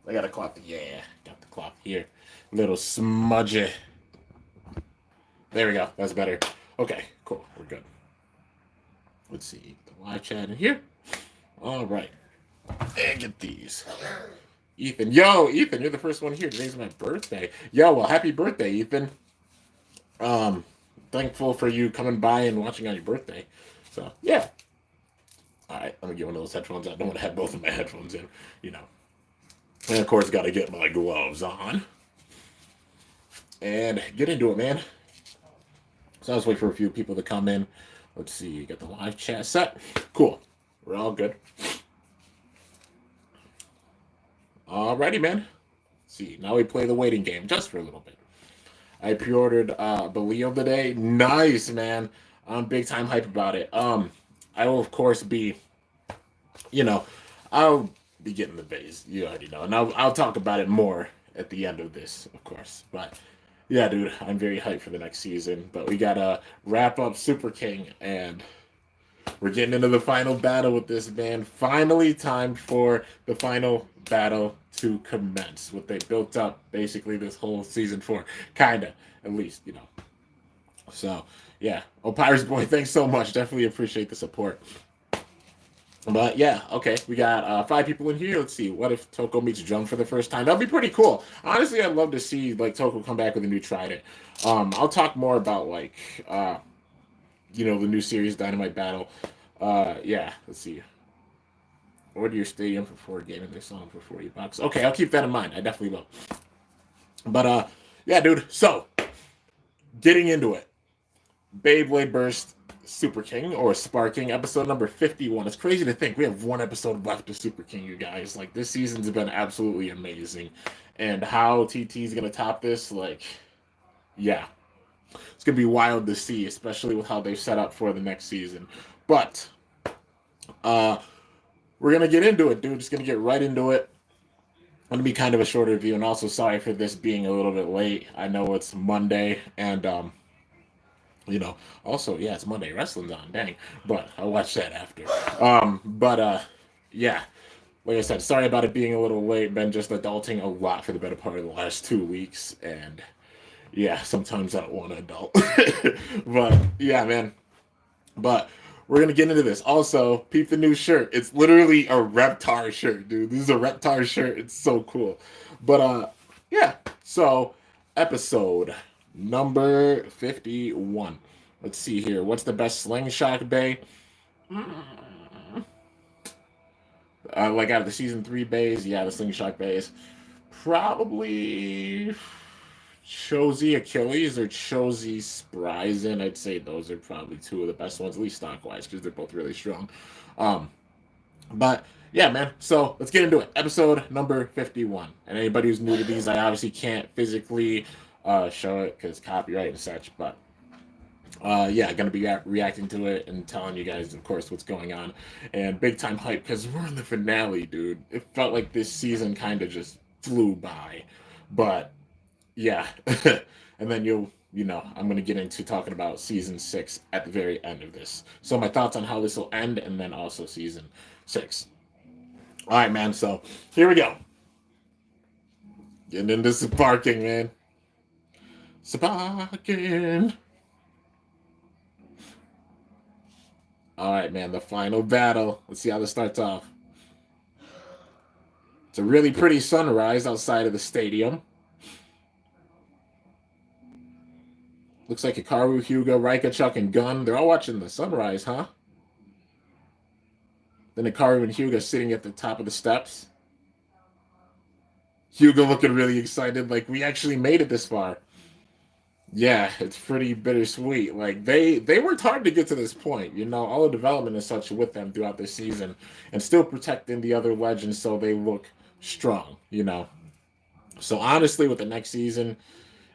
I got a cloth. Yeah, got the cloth here. Little smudgy. There we go. That's better. Okay, cool. We're good. Let's see. The live chat in here. All right. And get these. Ethan. Yo, Ethan, you're the first one here. Today's my birthday. Yo, well, happy birthday, Ethan. Um, Thankful for you coming by and watching on your birthday. So, yeah. All right, let me get one of those headphones. I don't want to have both of my headphones in, you know. And of course, got to get my gloves on and get into it, man. So I was waiting for a few people to come in. Let's see, got the live chat set. Cool. We're all good. Alrighty, man. Let's see, now we play the waiting game just for a little bit. I pre-ordered Belio today. Nice, man. I'm big time hype about it. I will of course be, you know, I'll be getting the base. You already know, and I'll talk about it more at the end of this, of course. But yeah, dude, I'm very hyped for the next season. But we gotta wrap up Superking, and we're getting into the final battle with this man. Finally, time for the final battle to commence. What they built up basically this whole season for, kinda, at least, you know. So yeah, oh Pirates boy, thanks so much. Definitely appreciate the support. But yeah, okay, we got 5 people in here. Let's see. What if Toko meets Drum for the first time? That'd be pretty cool. Honestly, I'd love to see like Toko come back with a new Trident. I'll talk more about like the new series Dynamite battle. Yeah, let's see. Order your stadium for 4 gaming. They're selling for $40. Okay, I'll keep that in mind. I definitely will. But yeah, dude. So getting into it, Beyblade Burst Superking or Sparking episode number 51. It's crazy to think we have one episode left of Superking, you guys. Like this season's been absolutely amazing, and how TT is gonna top this, like, yeah, it's gonna be wild to see, especially with how they've set up for the next season. But uh, we're gonna get into it, dude. Just gonna get right into it. Gonna be kind of a shorter review, and also sorry for this being a little bit late. I know it's Monday, and also, yeah, it's Monday. Wrestling's on, dang. But I'll watch that after. Yeah, like I said, sorry about it being a little late. Been just adulting a lot for the better part of the last 2 weeks, and yeah, sometimes I don't want to adult. But yeah, man. But we're gonna get into this. Also, peep the new shirt. It's literally a Reptar shirt, dude. This is a Reptar shirt. It's so cool. But yeah. So episode number 51. Let's see here. What's the best slingshot bay? Like out of the season 3 bays, yeah, the slingshot bays. Probably Chozy Achilles or Chozy Spryzen. I'd say those are probably two of the best ones, at least stock wise, because they're both really strong. Um, but yeah, man. So let's get into it. Episode number 51. And anybody who's new to these, I obviously can't physically show it because copyright and such. But yeah, gonna be reacting to it and telling you guys, of course, what's going on. And big time hype because we're in the finale, dude. It felt like this season kind of just flew by. But yeah. And then I'm going to get into talking about season 6 at the very end of this. So my thoughts on how this will end and then also season 6. All right, man. So here we go. Getting into Superking, man. Superking. All right, man. The final battle. Let's see how this starts off. It's a really pretty sunrise outside of the stadium. Looks like Hikaru, Hyuga, Rika, Chuck, and Gun. They're all watching the sunrise, huh? Then Hikaru and Hyuga sitting at the top of the steps. Hyuga looking really excited, like we actually made it this far. Yeah, it's pretty bittersweet. Like they worked hard to get to this point, all the development and such with them throughout this season, and still protecting the other legends so they look strong. So honestly, with the next season,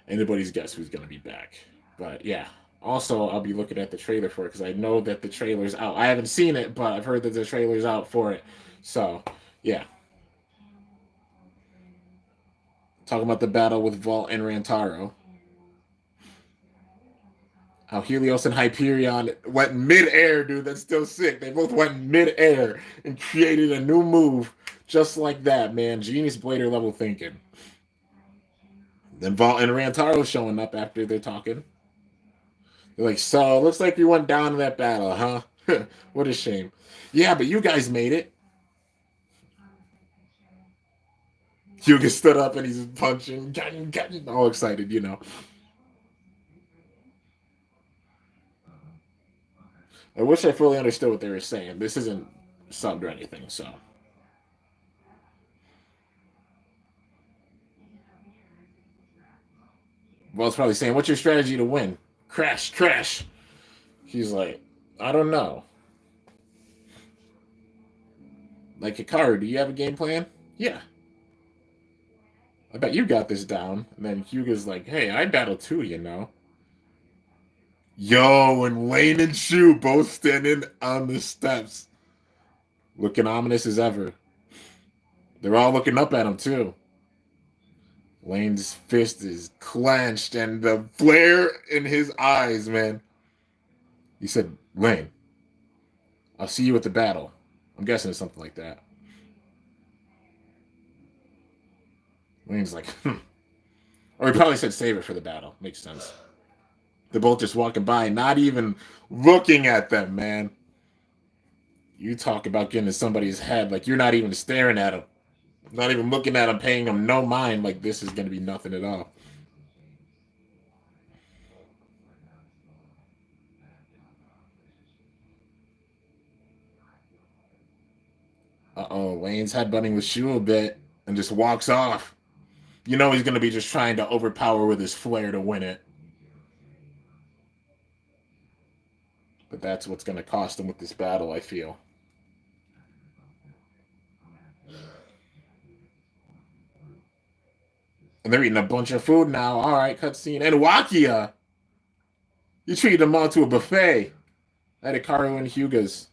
anybody's guess who's gonna be back. But yeah. Also, I'll be looking at the trailer for it because I know that the trailer's out. I haven't seen it, but I've heard that the trailer's out for it. So, yeah. Talking about the battle with Vault and Rantaro. How Helios and Hyperion went mid-air, dude. That's still sick. They both went mid-air and created a new move Just like that, man. Genius Blader level thinking. Then Vault and Rantaro showing up after they're talking. They're like, so looks like we went down in that battle, huh? What a shame. Yeah, but you guys made it. Hyuga stood up and he's punching, all excited, you know. I wish I fully understood what they were saying. This isn't subbed or anything, so. Well, it's probably saying, what's your strategy to win? Crash, crash. He's like, I don't know. Like, Hikaru, do you have a game plan? Yeah. I bet you got this down. And then Hyuga's like, hey, I battle too, you know. Yo, and Lane and Shu both standing on the steps, looking ominous as ever. They're all looking up at him, too. Lane's fist is clenched, and the flare in his eyes, man. He said, Lane, I'll see you at the battle. I'm guessing it's something like that. Lane's like, Or he probably said save it for the battle. Makes sense. They're both just walking by, not even looking at them, man. You talk about getting in somebody's head like you're not even staring at them. Not even looking at them, paying them no mind like this is going to be nothing at all. Uh-oh, Lane's headbutting with Shu a bit and just walks off. You know he's going to be just trying to overpower with his flair to win it. But that's what's going to cost him with this battle, I feel. And they're eating a bunch of food now. All right, cutscene. And Wakia! You treated them all to a buffet at Hikaru and Hyuga's.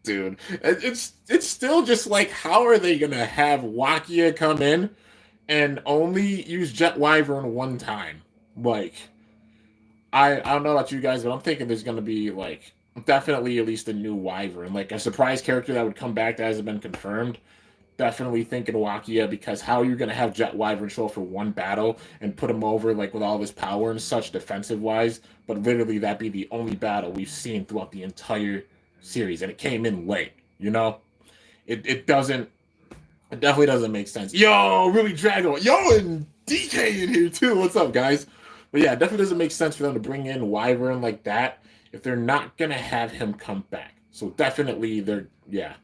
Dude, it's still just like, how are they gonna have Wakia come in and only use Jet Wyvern one time? Like, I don't know about you guys, but I'm thinking there's gonna be like definitely at least a new Wyvern, like a surprise character that would come back that hasn't been confirmed. Definitely thinking Wakia, because how you're gonna have Jet Wyvern show up for one battle and put him over like with all of his power and such defensive wise, but literally that be the only battle we've seen throughout the entire series, and it came in late. You know, it doesn't. It definitely doesn't make sense. Yo, really Drago. Yo, and DK in here too. What's up, guys? But yeah, it definitely doesn't make sense for them to bring in Wyvern like that if they're not gonna have him come back. So definitely, they're yeah.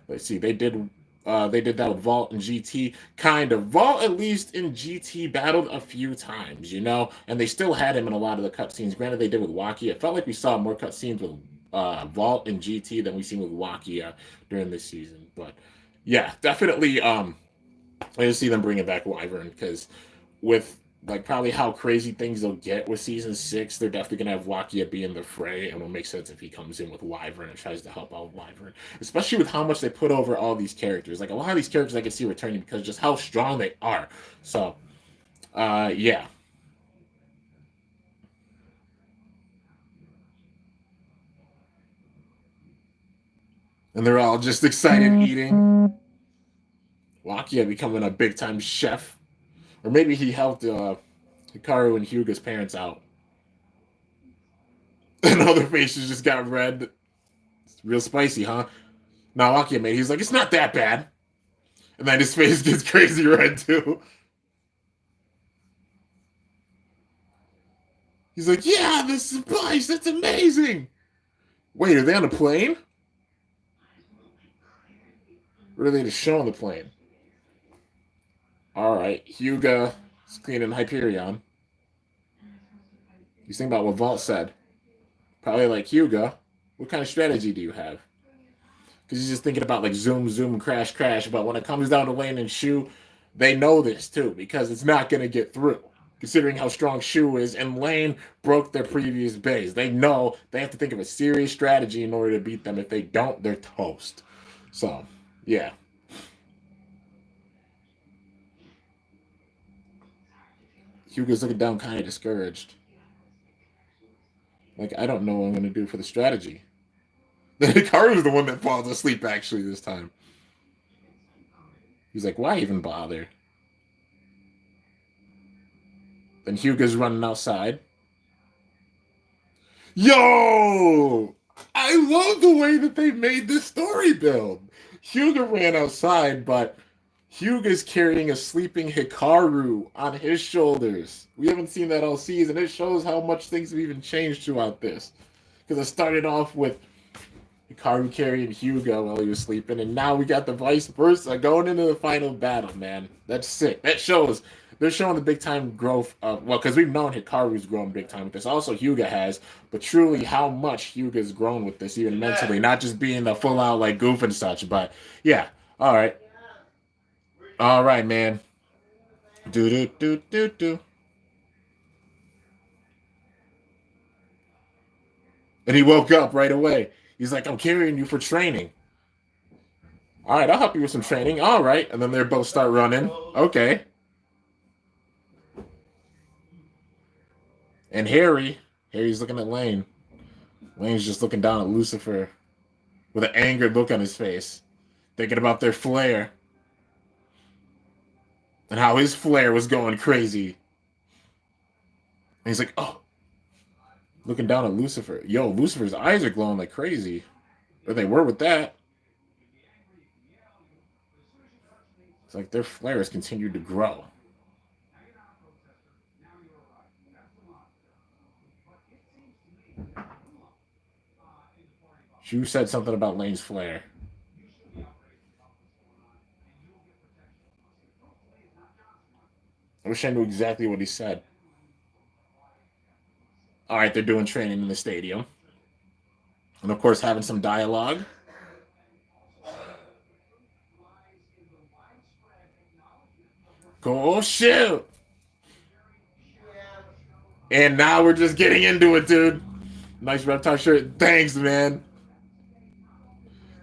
Let's see, they did that with Vault and GT. Kind of. Vault, at least in GT, battled a few times, you know? And they still had him in a lot of the cutscenes. Granted, they did with Waki. It felt like we saw more cutscenes with Vault and GT than we've seen with Waki during this season. But yeah, definitely. I just see them bringing back Wyvern because with like probably how crazy things they'll get with season 6, they're definitely gonna have Wakia be in the fray, and it'll make sense if he comes in with Wyvern and tries to help out Wyvern, especially with how much they put over all these characters. Like a lot of these characters, I can see returning because just how strong they are. So, yeah, and they're all just excited eating. Wakia becoming a big time chef, or maybe he helped Hikaru and Hyuga's parents out. And all their faces just got red. It's real spicy, huh? Now Wakia made. He's like, it's not that bad. And then his face gets crazy red too. He's like, yeah, this spice, that's amazing. Wait, are they on a plane? Or are they just showing the plane? All right, Hyuga is cleaning Hyperion. He's thinking about what Vault said. Probably like, Hyuga, what kind of strategy do you have? Because he's just thinking about like zoom, zoom, crash, crash. But when it comes down to Lane and Shu, they know this too because it's not going to get through. Considering how strong Shu is, and Lane broke their previous base. They know they have to think of a serious strategy in order to beat them. If they don't, they're toast. So, yeah. Hugo's looking down kind of discouraged. Like, I don't know what I'm going to do for the strategy. Hikaru's the one that falls asleep actually this time. He's like, why even bother? Then Hyuga's running outside. Yo! I love the way that they made this story build. Hyuga ran outside, but Hyuga's carrying a sleeping Hikaru on his shoulders. We haven't seen that all season. It shows how much things have even changed throughout this. Because it started off with Hikaru carrying Hyuga while he was sleeping, and now we got the vice versa going into the final battle, man. That's sick. That shows they're showing the big time growth of, well, because we've known Hikaru's grown big time with this. Also, Hyuga has, but truly how much Hyuga's grown with this, even mentally, not just being the full out like goof and such. But yeah, all right. All right, man. Do do do do do. And he woke up right away. He's like, I'm carrying you for training. All right, I'll help you with some training. All right. And then they both start running. Okay. And Harry's looking at Lane. Lane's just looking down at Lucifer with an angered look on his face, thinking about their flare and how his flare was going crazy. And he's like, oh, looking down at Lucifer. Yo, Lucifer's eyes are glowing like crazy. Or they were with that. It's like their flares continued to grow. Shu said something about Lane's flare. I wish I knew exactly what he said. All right, they're doing training in the stadium. And of course, having some dialogue. Go shoot! And now we're just getting into it, dude. Nice reptile shirt. Thanks, man.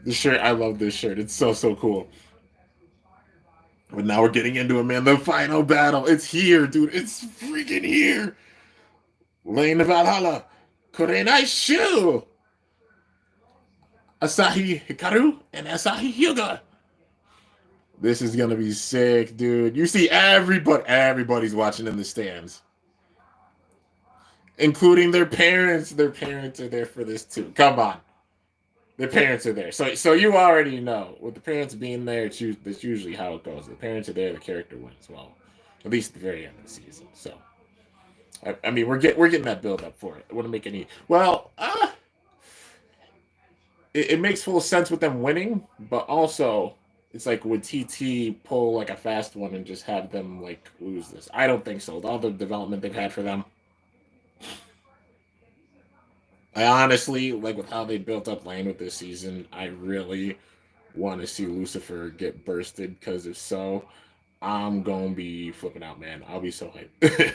This shirt, I love this shirt. It's so, so cool. But now we're getting into it, man. The final battle. It's here, dude. It's freaking here. Lane of Valhalla. Kurenai Shu. Asahi Hikaru and Asahi Hyuga. This is gonna be sick, dude. You see everybody's watching in the stands. Including their parents. Their parents are there for this too. Come on. Their parents are there. So you already know. With the parents being there, that's usually how it goes. The parents are there, the character wins. Well, at least at the very end of the season. So I mean we're getting that build up for it. I wouldn't make any it makes full sense with them winning, but also it's like would TT pull like a fast one and just have them like lose this? I don't think so. With all the development they've had for them. I honestly, like with how they built up Lane with this season, I really want to see Lucifer get bursted because if so, I'm going to be flipping out, man. I'll be so hyped.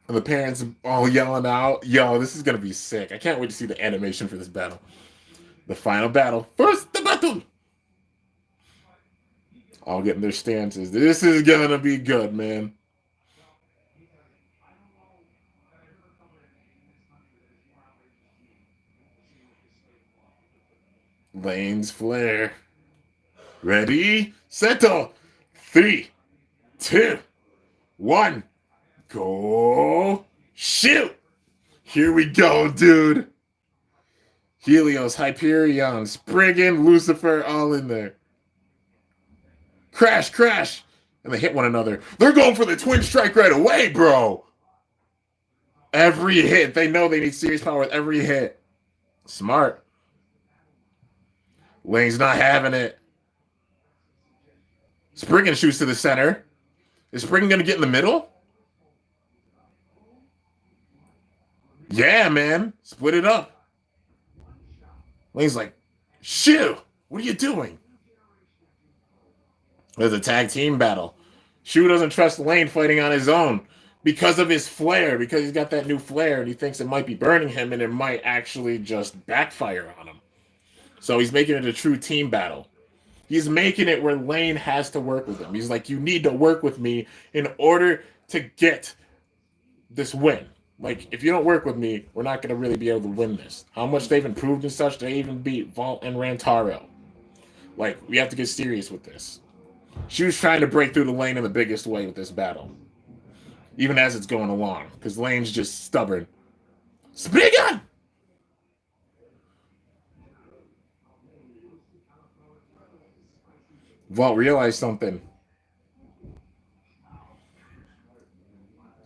And the parents all yelling out, yo, this is going to be sick. I can't wait to see the animation for this battle. The final battle. First, the battle. All getting their stances. This is going to be good, man. Lane's flare. Ready, settle. 3, 2, 1. Go. Shoot. Here we go, dude. Helios, Hyperion, Spriggan, Lucifer, all in there. Crash, crash. And they hit one another. They're going for the twin strike right away, bro. Every hit. They know they need serious power with every hit. Smart. Lane's not having it. Spriggan shoots to the center. Is Spriggan going to get in the middle? Yeah, man. Split it up. Lane's like, shoo, what are you doing? There's a tag team battle. Shu doesn't trust Lane fighting on his own because of his flare, because he's got that new flare and he thinks it might be burning him and it might actually just backfire on him. So he's making it a true team battle. He's making it where Lane has to work with him. He's like, you need to work with me in order to get this win. Like, if you don't work with me, we're not going to really be able to win this. How much they've improved and such, they even beat Vault and Rantaro. Like, we have to get serious with this. She was trying to break through the lane in the biggest way with this battle. Even as it's going along. Because Lane's just stubborn. Spigon! Vault realized something.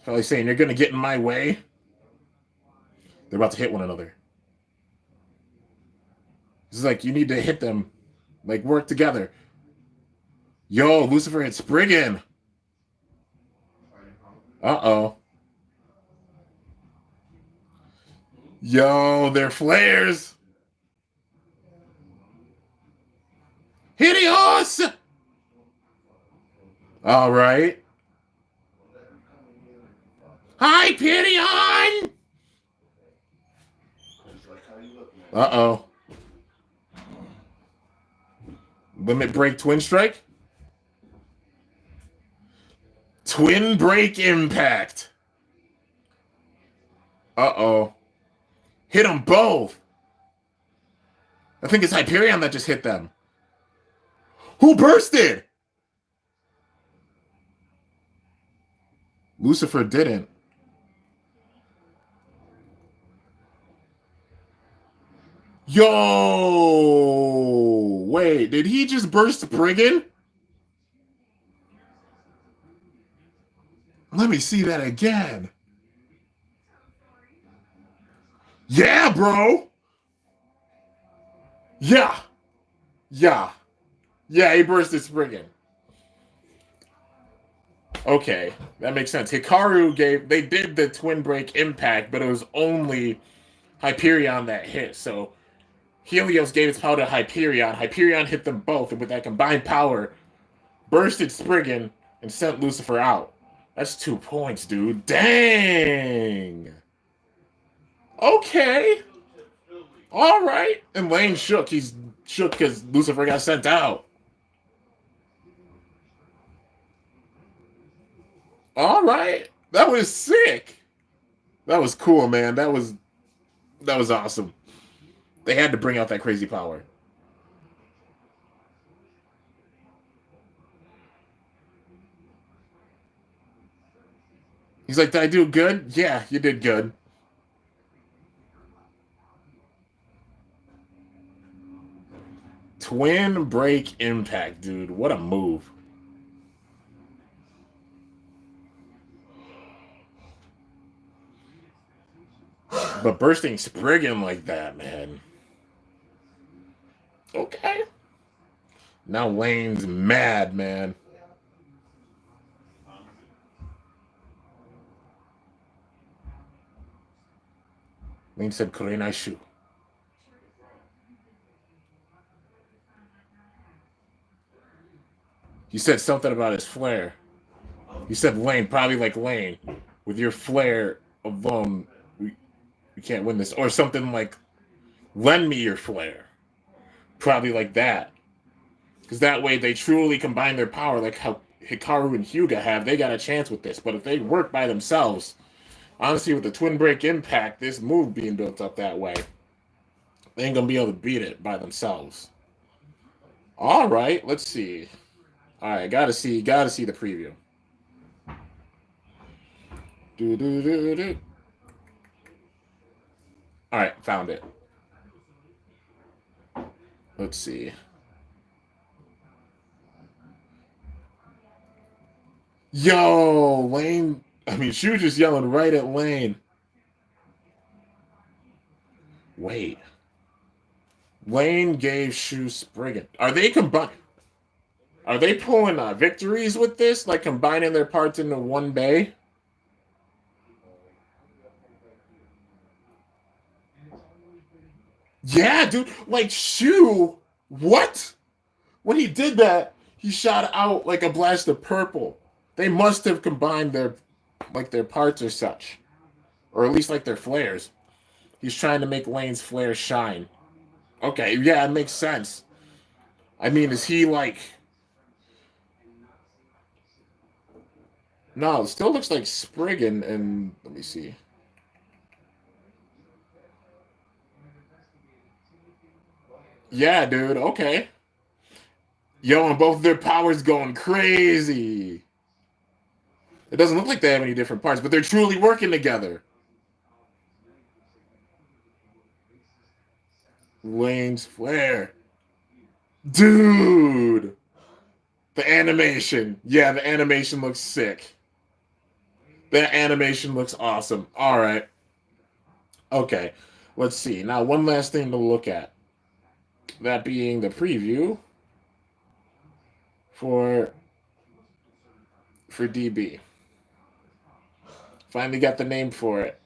Probably saying, you're going to get in my way. They're about to hit one another. It's like, you need to hit them. Like, work together. Yo, Lucifer hit Spriggan. Uh-oh. Yo, they're flares. Hideous! All right. Hyperion! Uh-oh. Limit break twin strike? Twin break impact. Uh-oh. Hit them both. I think it's Hyperion that just hit them. Who bursted? Lucifer didn't. Yo! Wait, did he just burst Spriggan? Let me see that again. Yeah, bro! Yeah! Yeah. Yeah, he bursted Spriggan. Okay, that makes sense. Hikaru they did the twin break impact, but it was only Hyperion that hit. So Helios gave its power to Hyperion. Hyperion hit them both, and with that combined power, bursted Spriggan and sent Lucifer out. That's 2 points, dude. Dang! Okay. All right. And Lane shook. He's shook because Lucifer got sent out. All right. That was sick. That was cool, man. That was awesome. They had to bring out that crazy power. He's like, did I do good? Yeah, you did good. Twin break impact, dude. What a move. But bursting Spriggan like that, man. Okay. Now Lane's mad, man. Lane said, Kurenai Shu. He said something about his flare. He said, Lane, probably like Lane, with your flare alone, we can't win this. Or something like, lend me your flare. Probably like that. Because that way they truly combine their power like how Hikaru and Hyuga have. They got a chance with this. But if they work by themselves, honestly, with the twin break impact, this move being built up that way, they ain't going to be able to beat it by themselves. All right, let's see. All right, gotta see the preview. Do. All right, found it. Let's see. Yo, Lane. I mean, she was just yelling right at Lane. Wait. Lane gave Shu Spriggan. Are they combined? Are they pulling victories with this? Like combining their parts into one bay? Yeah, dude. Like Shu. What? When he did that, he shot out like a blast of purple. They must have combined their parts or such. Or at least like their flares. He's trying to make Lane's flare shine. Okay, yeah, it makes sense. I mean, is he like? No, it still looks like Spriggan, and let me see. Yeah, dude. Okay. Yo, and both their powers going crazy. It doesn't look like they have any different parts, but they're truly working together. Lane's flare. Dude. The animation. Yeah, the animation looks sick. That animation looks awesome. All right. Okay. Let's see. Now, one last thing to look at. That being the preview for DB. Finally got the name for it.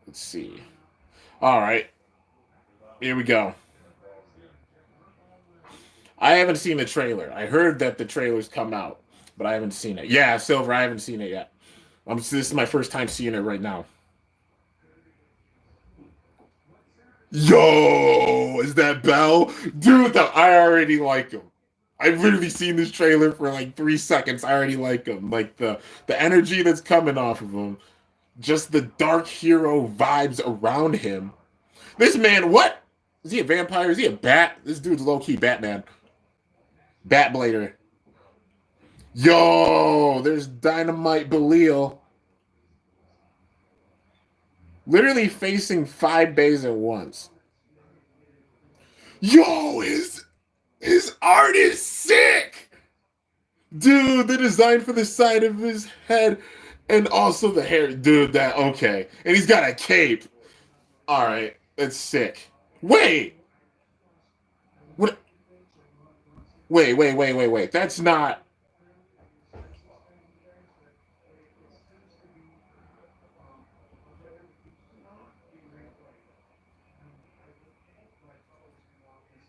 Let's see. All right. Here we go. I haven't seen the trailer. I heard that the trailer's come out, but I haven't seen it. Yeah, Silver, I haven't seen it yet. This is my first time seeing it right now. Yo, is that Bell? Dude, I already like him. I've literally seen this trailer for like 3 seconds. I already like him. Like the energy that's coming off of him. Just the dark hero vibes around him. This man, what? Is he a vampire? Is he a bat? This dude's low-key Batman. Batblader. Yo, there's Dynamite Belial. Literally facing 5 bays at once. Yo, his art is sick. Dude, the design for the side of his head and also the hair. Dude, that okay. And he's got a cape. Alright, that's sick. Wait! What wait. That's not.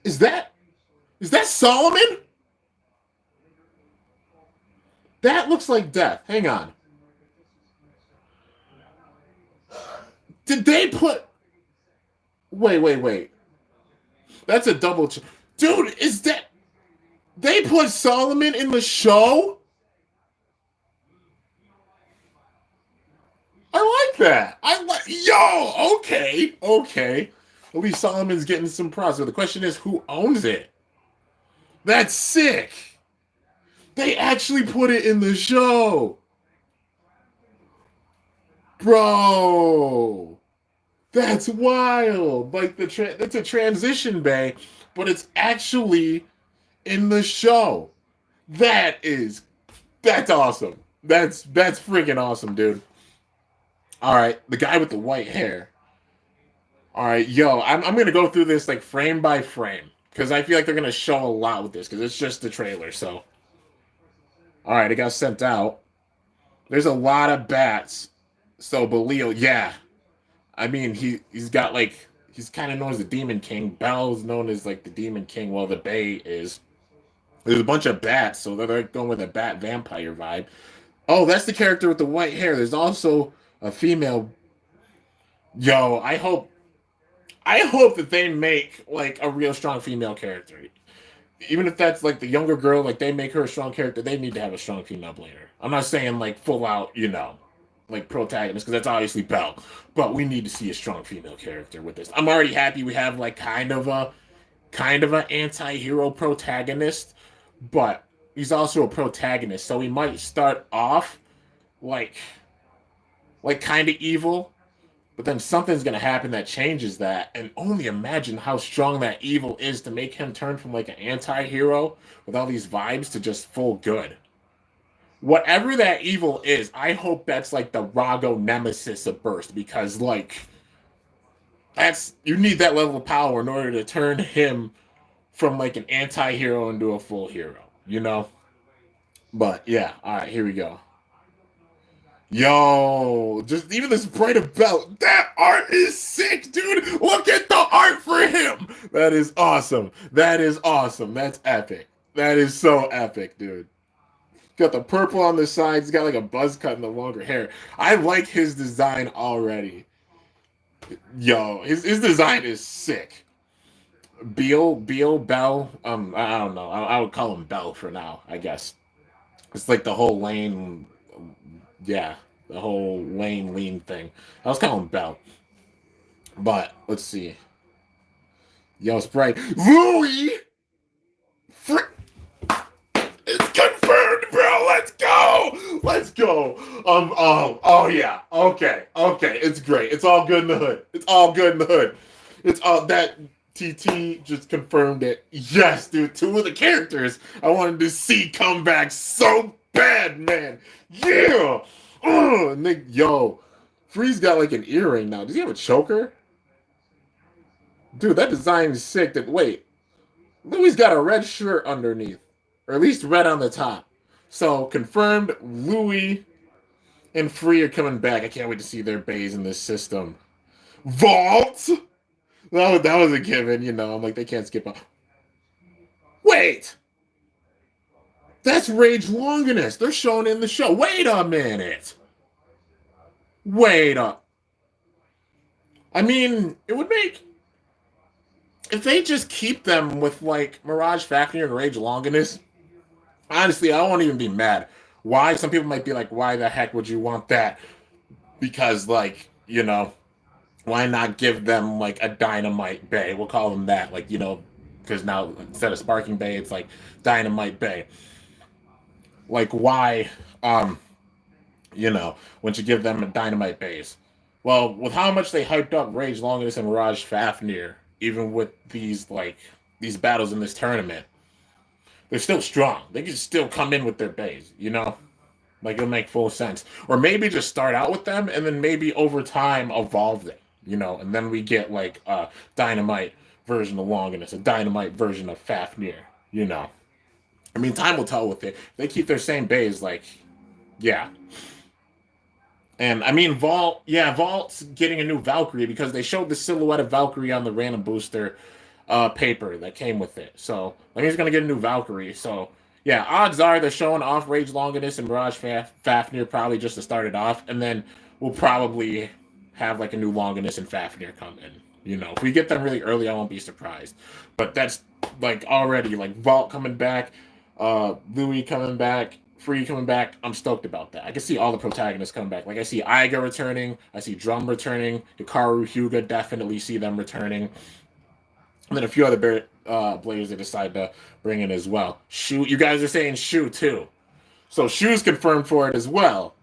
Is that Solomon? That looks like death. Hang on. Did they put wait. That's a double dude, is that they put Solomon in the show? I like that. I like yo, okay. At least Solomon's getting some props. But the question is, who owns it? That's sick. They actually put it in the show. Bro. That's wild. Like it's a transition bay, but it's actually in the show. That's awesome. That's freaking awesome, dude. All right, the guy with the white hair. All right, yo, I'm gonna go through this like frame by frame because I feel like they're gonna show a lot with this because it's just the trailer. So, all right, it got sent out. There's a lot of bats. So Belial, yeah, I mean he's got like he's kind of known as the Demon King. Bell's known as like the Demon King. Well, the Bay is. There's a bunch of bats, so they're going with a bat vampire vibe. Oh, that's the character with the white hair. There's also a female. Yo, I hope that they make like a real strong female character. Even if that's like the younger girl, like they make her a strong character, they need to have a strong female blader. I'm not saying like full out, like protagonist, because that's obviously Belle. But we need to see a strong female character with this. I'm already happy we have like kind of an anti-hero protagonist, but he's also a protagonist, so he might start off like kind of evil, but then something's gonna happen that changes that, and only imagine how strong that evil is to make him turn from like an anti-hero with all these vibes to just full good. Whatever that evil is, I hope that's like the Rago nemesis of Burst, because like that's you need that level of power in order to turn him from like an anti-hero into a full hero. But yeah, all right, here we go. Yo, just even this brighter belt. That art is sick, dude. Look at the art for him. That is awesome. That is awesome. That's epic. That is so epic, dude. Got the purple on the sides. He's got like a buzz cut and the longer hair. I like his design already. Yo, his design is sick. Beal, Bell. I don't know. I would call him Bell for now. I guess it's like the whole lane. Yeah, the whole lane lean thing. I was calling him Bell, but let's see. Yo, Sprite. Louis. It's confirmed, bro. Let's go. Let's go. Oh yeah. Okay. Okay. It's great. It's all good in the hood. It's all good in the hood. It's all that TT just confirmed it. Yes, dude. Two of the characters I wanted to see come back so bad, man. Yeah. Nick, yo, Free's got like an earring now. Does he have a choker? Dude, that design is sick. That wait, Louis got a red shirt underneath, or at least red on the top. So confirmed, Louis and Free are coming back. I can't wait to see their bays in this system. Vault. That was a given, you know. I'm like they can't skip up. Wait, that's Rage Longinus. They're showing in the show. Wait a minute. Wait up. I mean, it would make if they just keep them with like Mirage Fafnir and Rage Longinus. Honestly, I won't even be mad. Why? Some people might be like, why the heck would you want that? Because, like, you know, why not give them like a Dynamite Bay? We'll call them that. Like, you know, because now instead of Sparking Bay, it's like Dynamite Bay. Like, why, you know, once you give them a Dynamite Bays? Well, with how much they hyped up Rage Longinus and Mirage Fafnir, even with these battles in this tournament, they're still strong. They can still come in with their bays, you know? Like, it'll make full sense. Or maybe just start out with them and then maybe over time evolve them, you know? And then we get, like, a Dynamite version of Longinus, a Dynamite version of Fafnir, you know? I mean, time will tell with it. They keep their same bays, like, yeah. And, I mean, Vault's getting a new Valkyrie because they showed the silhouette of Valkyrie on the random booster paper that came with it. So I think he's gonna get a new Valkyrie. So yeah, odds are they're showing off Rage Longinus and Mirage Fafnir probably just to start it off, and then we'll probably have like a new Longinus and Fafnir come in. You know, if we get them really early, I won't be surprised. But that's like already like Vault coming back, Louis coming back, Free coming back. I'm stoked about that. I can see all the protagonists coming back. Like I see Iga returning, I see Drum returning, Hikaru, Hyuga, definitely see them returning. And then a few other players they decide to bring in as well. Shu, you guys are saying Shu too. So Shu's confirmed for it as well.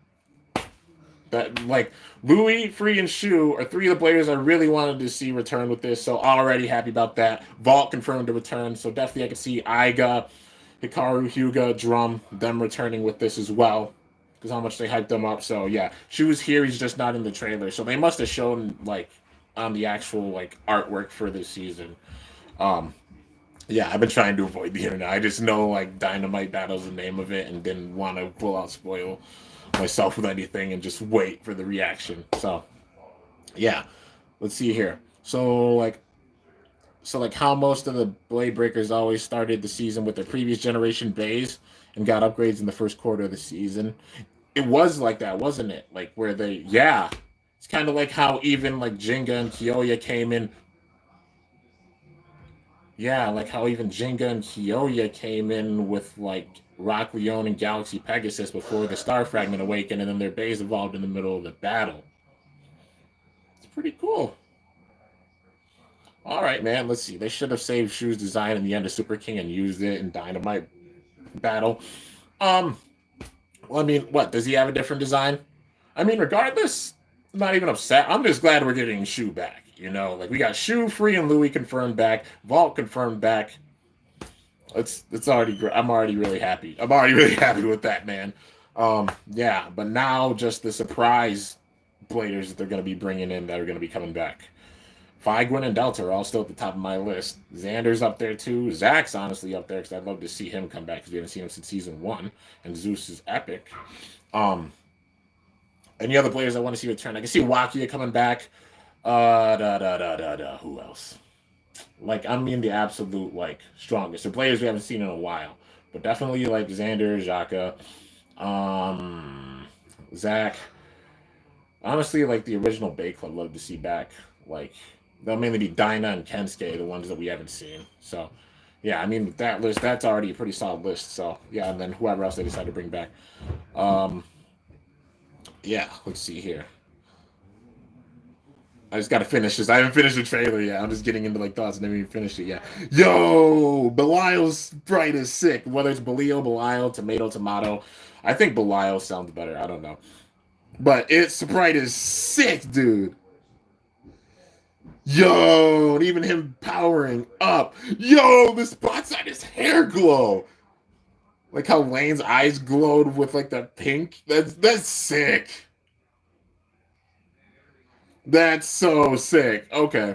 That like Louis, Free, and Shu are three of the players I really wanted to see return with this. So already happy about that. Vault confirmed to return. So definitely I can see Iga, Hikaru, Hyuga, Drum, them returning with this as well. Because how much they hyped them up. So yeah, Shu's here. He's just not in the trailer. So they must have shown like on the actual like artwork for this season. Um, yeah, I've been trying to avoid the internet. I just know like Dynamite Battle's the name of it, and didn't want to pull out spoil myself with anything and just wait for the reaction. So yeah, let's see here. So like how most of the Blade Breakers always started the season with their previous generation bays and got upgrades in the first quarter of the season. It was like that, wasn't it? Like where they yeah. It's kind of like how even like Jenga and Kyoya came in. Yeah, like how even Jenga and Kyoya came in with like Rock Leone and Galaxy Pegasus before the Star Fragment awakened, and then their base evolved in the middle of the battle. It's pretty cool. All right, man. Let's see. They should have saved Shu's design in the end of Superking and used it in Dynamite battle. Um, well, I mean, what does he have a different design? I mean, regardless, I'm not even upset. I'm just glad we're getting Shu back. You know, like we got Shu, Free, and Louis confirmed back. Vault confirmed back. It's already great. I'm already really happy. I'm already really happy with that, man. Yeah, but now just the surprise players that they're going to be bringing in that are going to be coming back. Gwyn and Delta are all still at the top of my list. Xander's up there too. Zach's honestly up there because I'd love to see him come back because we haven't seen him since season 1. And Zeus is epic. Any other players I want to see return? I can see Wakia coming back. Who else? Like, I mean the absolute, like, strongest. The players we haven't seen in a while. But definitely, like, Xander, Xhaka, Zach. Honestly, like, the original Bay Club, love to see back. Like, They'll mainly be Dyna and Kensuke, the ones that we haven't seen. So, yeah, I mean that list that's already a pretty solid list. So yeah, and then whoever else they decide to bring back. Um, yeah, let's see here. I just gotta finish this. I haven't finished the trailer yet. I'm just getting into like thoughts and never even finished it yet. Yo, Belial's sprite is sick. Whether it's Belial, Tomato. I think Belial sounds better. I don't know, but its sprite is sick, dude. Yo, and even him powering up. Yo, the spots on his hair glow. Like how Lane's eyes glowed with like the pink. That's sick. That's so sick. Okay.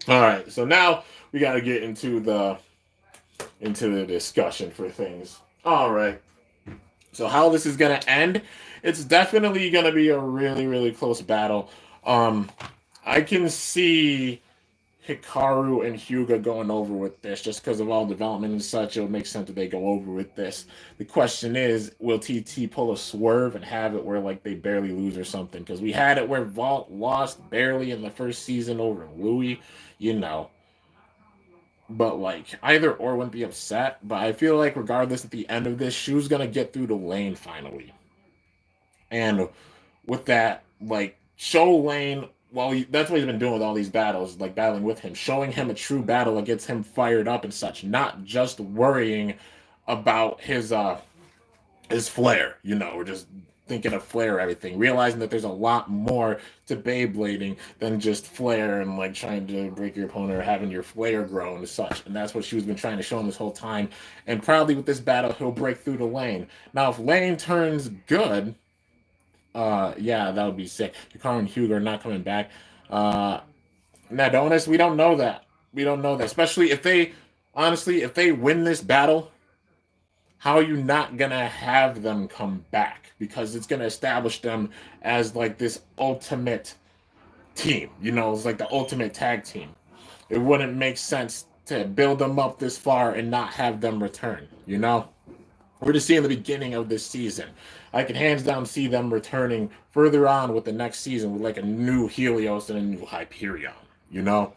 All right. So now we got to get into the discussion for things. All right. So how this is gonna end? It's definitely gonna be a really really close battle. Um, I can see Hikaru and Hyuga going over with this just because of all development and such. It would make sense that they go over with this. The question is, will TT pull a swerve and have it where like they barely lose or something? Because we had it where Vault lost barely in the first season over Louis, you know. But like either or wouldn't be upset. But I feel like regardless, at the end of this, Shu's gonna get through the lane finally. And with that, like show Lane. Well, that's what he's been doing with all these battles, like battling with him, showing him a true battle that gets him fired up and such, not just worrying about his flair, you know, or just thinking of flair everything, realizing that there's a lot more to Beyblading than just flair and like trying to break your opponent or having your flair grow and such. And that's what she was been trying to show him this whole time. And probably with this battle, he'll break through the lane. Now, if Lane turns good, yeah, that would be sick. Hikaru and Hugo are not coming back. Uh, Nadonis, we don't know that. We don't know that. Especially if they, honestly, if they win this battle, how are you not gonna have them come back? Because it's gonna establish them as like this ultimate team. You know, it's like the ultimate tag team. It wouldn't make sense to build them up this far and not have them return. You know, we're just seeing the beginning of this season. I can hands down see them returning further on with the next season with like a new Helios and a new Hyperion. You know,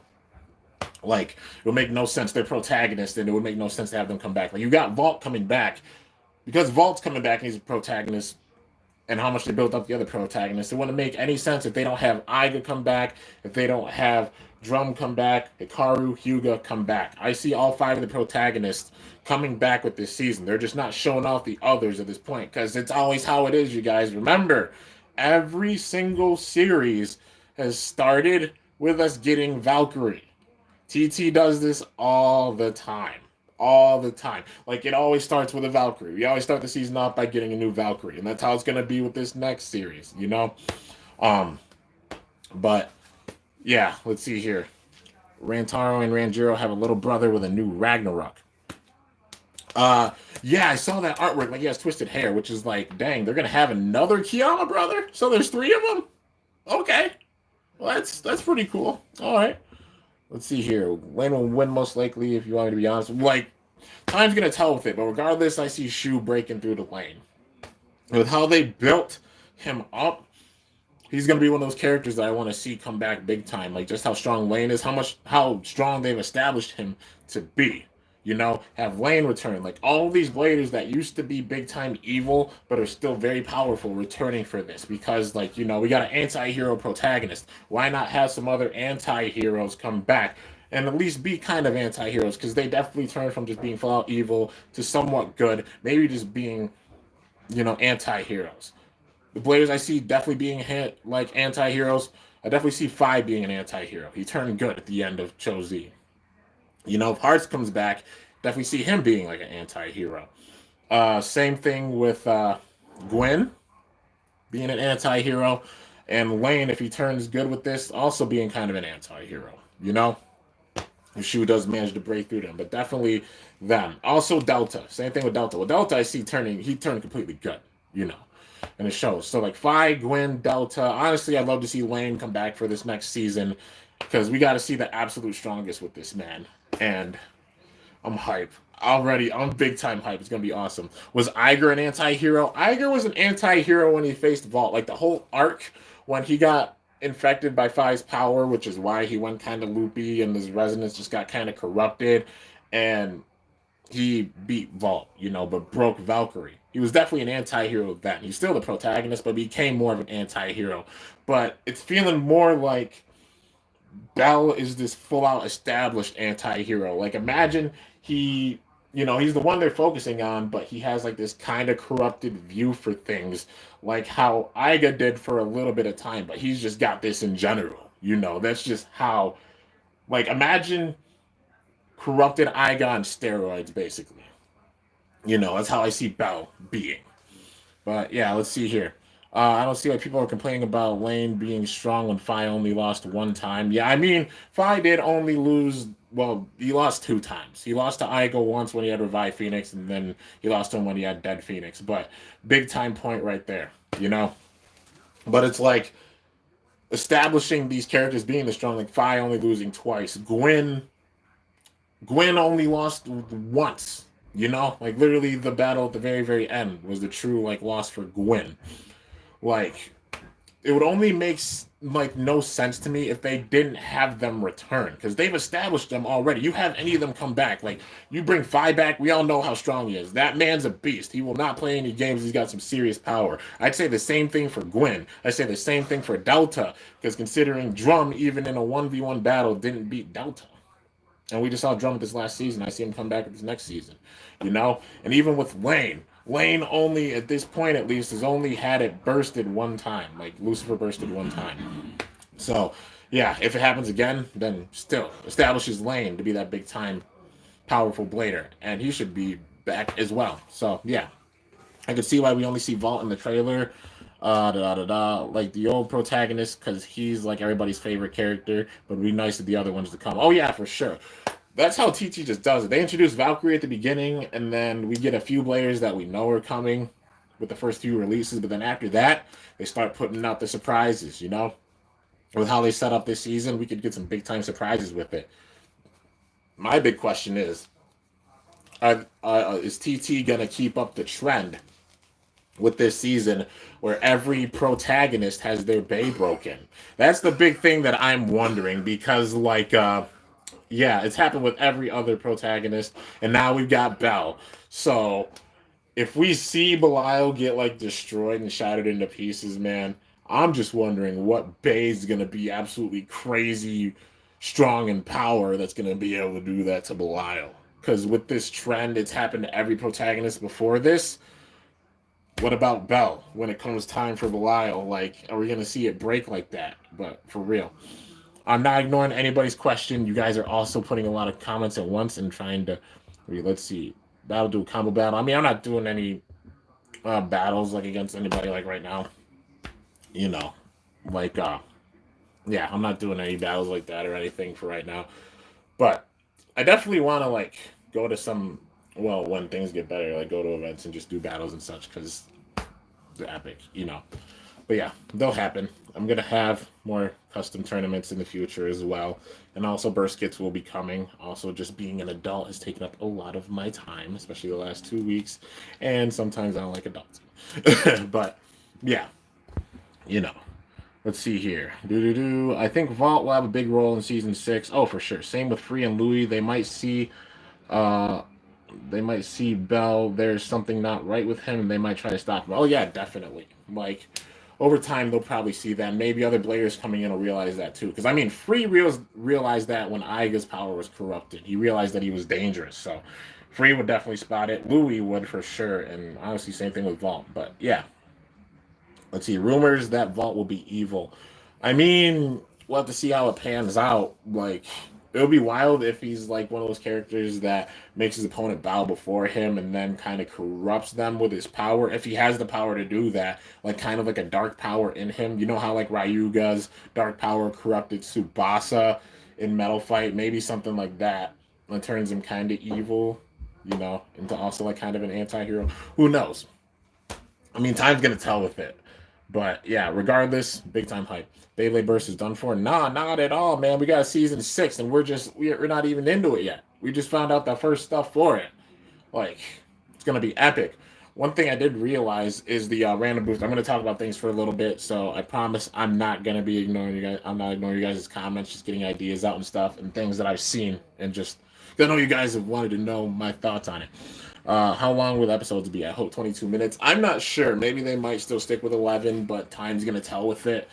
like it would make no sense. They're protagonists, and it would make no sense to have them come back. Like you got Vault coming back because Vault's coming back and he's a protagonist, and how much they built up the other protagonists. It wouldn't make any sense if they don't have Iga come back, if they don't have Drum come back, Hikaru, Hyuga come back. I see all five of the protagonists coming back with this season. They're just not showing off the others at this point because it's always how it is, you guys. Remember, every single series has started with us getting Valkyrie. TT does this all the time. All the time. Like it always starts with a Valkyrie. We always start the season off by getting a new Valkyrie. And that's how it's gonna be with this next series, you know? Um but yeah, let's see here. Rantaro and Ranjiro have a little brother with a new Ragnarok. Yeah, I saw that artwork. Like he has twisted hair, which is like, dang, they're gonna have another Kiyama brother. So there's three of them. Okay, well that's pretty cool. All right, let's see here. Lane will win most likely, if you want me to be honest. Like time's gonna tell with it, but regardless, I see Shu breaking through the lane. With how they built him up, he's gonna be one of those characters that I want to see come back big time. Like just how strong Lane is, how strong they've established him to be. You know, have Lane return. Like all these bladers that used to be big time evil, but are still very powerful, returning for this. Because, like, you know, we got an anti-hero protagonist. Why not have some other anti-heroes come back and at least be kind of anti-heroes? Because they definitely turn from just being full out evil to somewhat good. Maybe just being, you know, anti-heroes. The Bladers I see definitely being like anti-heroes. I definitely see Fi being an anti-hero. He turned good at the end of Cho Z. You know, if Hearts comes back, definitely see him being like an anti-hero. Same thing with Gwen being an anti-hero. And Lane, if he turns good with this, also being kind of an anti-hero. You know? If Shu does manage to break through them. But definitely them. Also Delta. Same thing with Delta. With Delta, I see he turned completely good. You know? And it shows. So like Fi, Gwen, Delta. Honestly, I'd love to see Lane come back for this next season. Because we got to see the absolute strongest with this man. And I'm hype. Already, I'm big time hype. It's going to be awesome. Was Iger an anti-hero? Iger was an anti-hero when he faced Vault. Like the whole arc when he got infected by Fi's power, which is why he went kind of loopy and his resonance just got kind of corrupted. And he beat Vault, but broke Valkyrie. He was definitely an anti-hero then. He's still the protagonist, but became more of an anti-hero. But it's feeling more like Bell is this full-out established anti-hero. Like, imagine he's the one they're focusing on, but he has like this kind of corrupted view for things, like how Iga did for a little bit of time, but he's just got this in general. That's just how, like, imagine corrupted Iga on steroids, basically. That's how I see Bell being. But yeah, let's see here. I don't see why people are complaining about Lane being strong when Fi only lost one time. Yeah, I mean, Fi did only lose. Well, he lost 2 times. He lost to Igo once when he had Revive Phoenix, and then he lost to him when he had Dead Phoenix. But big time point right there. But it's like establishing these characters being the strong. Like Fi only losing twice. Gwen only lost once. Like literally the battle at the very, very end was the true like loss for Gwen. Like, it would only make like no sense to me if they didn't have them return, because they've established them already. You have any of them come back, like you bring Fi back, we all know how strong he is. That man's a beast. He will not play any games. He's got some serious power. I'd say the same thing for Gwen. I'd say the same thing for Delta, because considering Drum, even in a 1v1 battle, didn't beat Delta. And we just saw Drum this last season. I see him come back at this next season. And even with Lane only, at this point at least, has only had it bursted one time. Like, Lucifer bursted one time. So, yeah, if it happens again, then still establishes Lane to be that big-time, powerful blader. And he should be back as well. So, yeah. I can see why we only see Vault in the trailer. Like the old protagonist, because he's like everybody's favorite character, but it'd be nice for the other ones to come. Oh yeah, for sure. That's how TT just does it. They introduce Valkyrie at the beginning, and then we get a few players that we know are coming with the first few releases, but then after that, they start putting out the surprises, With how they set up this season, we could get some big-time surprises with it. My big question is TT going to keep up the trend with this season where every protagonist has their bay broken? That's the big thing that I'm wondering, because it's happened with every other protagonist, and now we've got Bell. So if we see Belial get like destroyed and shattered into pieces, man, I'm just wondering what bay is going to be absolutely crazy strong in power that's going to be able to do that to Belial. Because with this trend, it's happened to every protagonist before this. What about Bell when it comes time for Belial? Like, are we going to see it break like that? But for real, I'm not ignoring anybody's question. You guys are also putting a lot of comments at once and trying to, let's see, battle, do a combo battle. I mean, I'm not doing any battles like against anybody like right now. I'm not doing any battles like that or anything for right now. But I definitely want to like go to some, when things get better, like go to events and just do battles and such, because they're epic, But yeah, they'll happen. I'm going to have more custom tournaments in the future as well. And also burst kits will be coming. Also, just being an adult has taken up a lot of my time, especially the last 2 weeks. And sometimes I don't like adults. But yeah, Let's see here. I think Vault will have a big role in season 6. Oh, for sure. Same with Free and Louis. They might see Bell, there's something not right with him, and they might try to stop him. Oh yeah, definitely. Like, over time they'll probably see that. Maybe other players coming in will realize that too. Because I mean, Free realized that when Iga's power was corrupted. He realized that he was dangerous. So Free would definitely spot it. Louis would for sure, and honestly, same thing with Vault. But yeah. Let's see. Rumors that Vault will be evil. I mean, we'll have to see how it pans out. Like, it would be wild if he's like one of those characters that makes his opponent bow before him and then kind of corrupts them with his power. If he has the power to do that, like kind of like a dark power in him. You know how like Ryuga's dark power corrupted Tsubasa in Metal Fight? Maybe something like that. And turns him kind of evil, into also like kind of an anti-hero. Who knows? I mean, time's going to tell with it. But yeah, regardless, big time hype. Beyblade Burst is done for. Nah, not at all, man. We got season 6, and we're not even into it yet. We just found out the first stuff for it. Like, it's gonna be epic. One thing I did realize is the random boost. I'm going to talk about things for a little bit, so I promise I'm not going to be ignoring you guys. I'm not ignoring you guys' comments, just getting ideas out and stuff and things that I've seen, and just I know you guys have wanted to know my thoughts on it. How long will episodes be? I hope 22 minutes. I'm not sure. Maybe they might still stick with 11, but time's going to tell with it.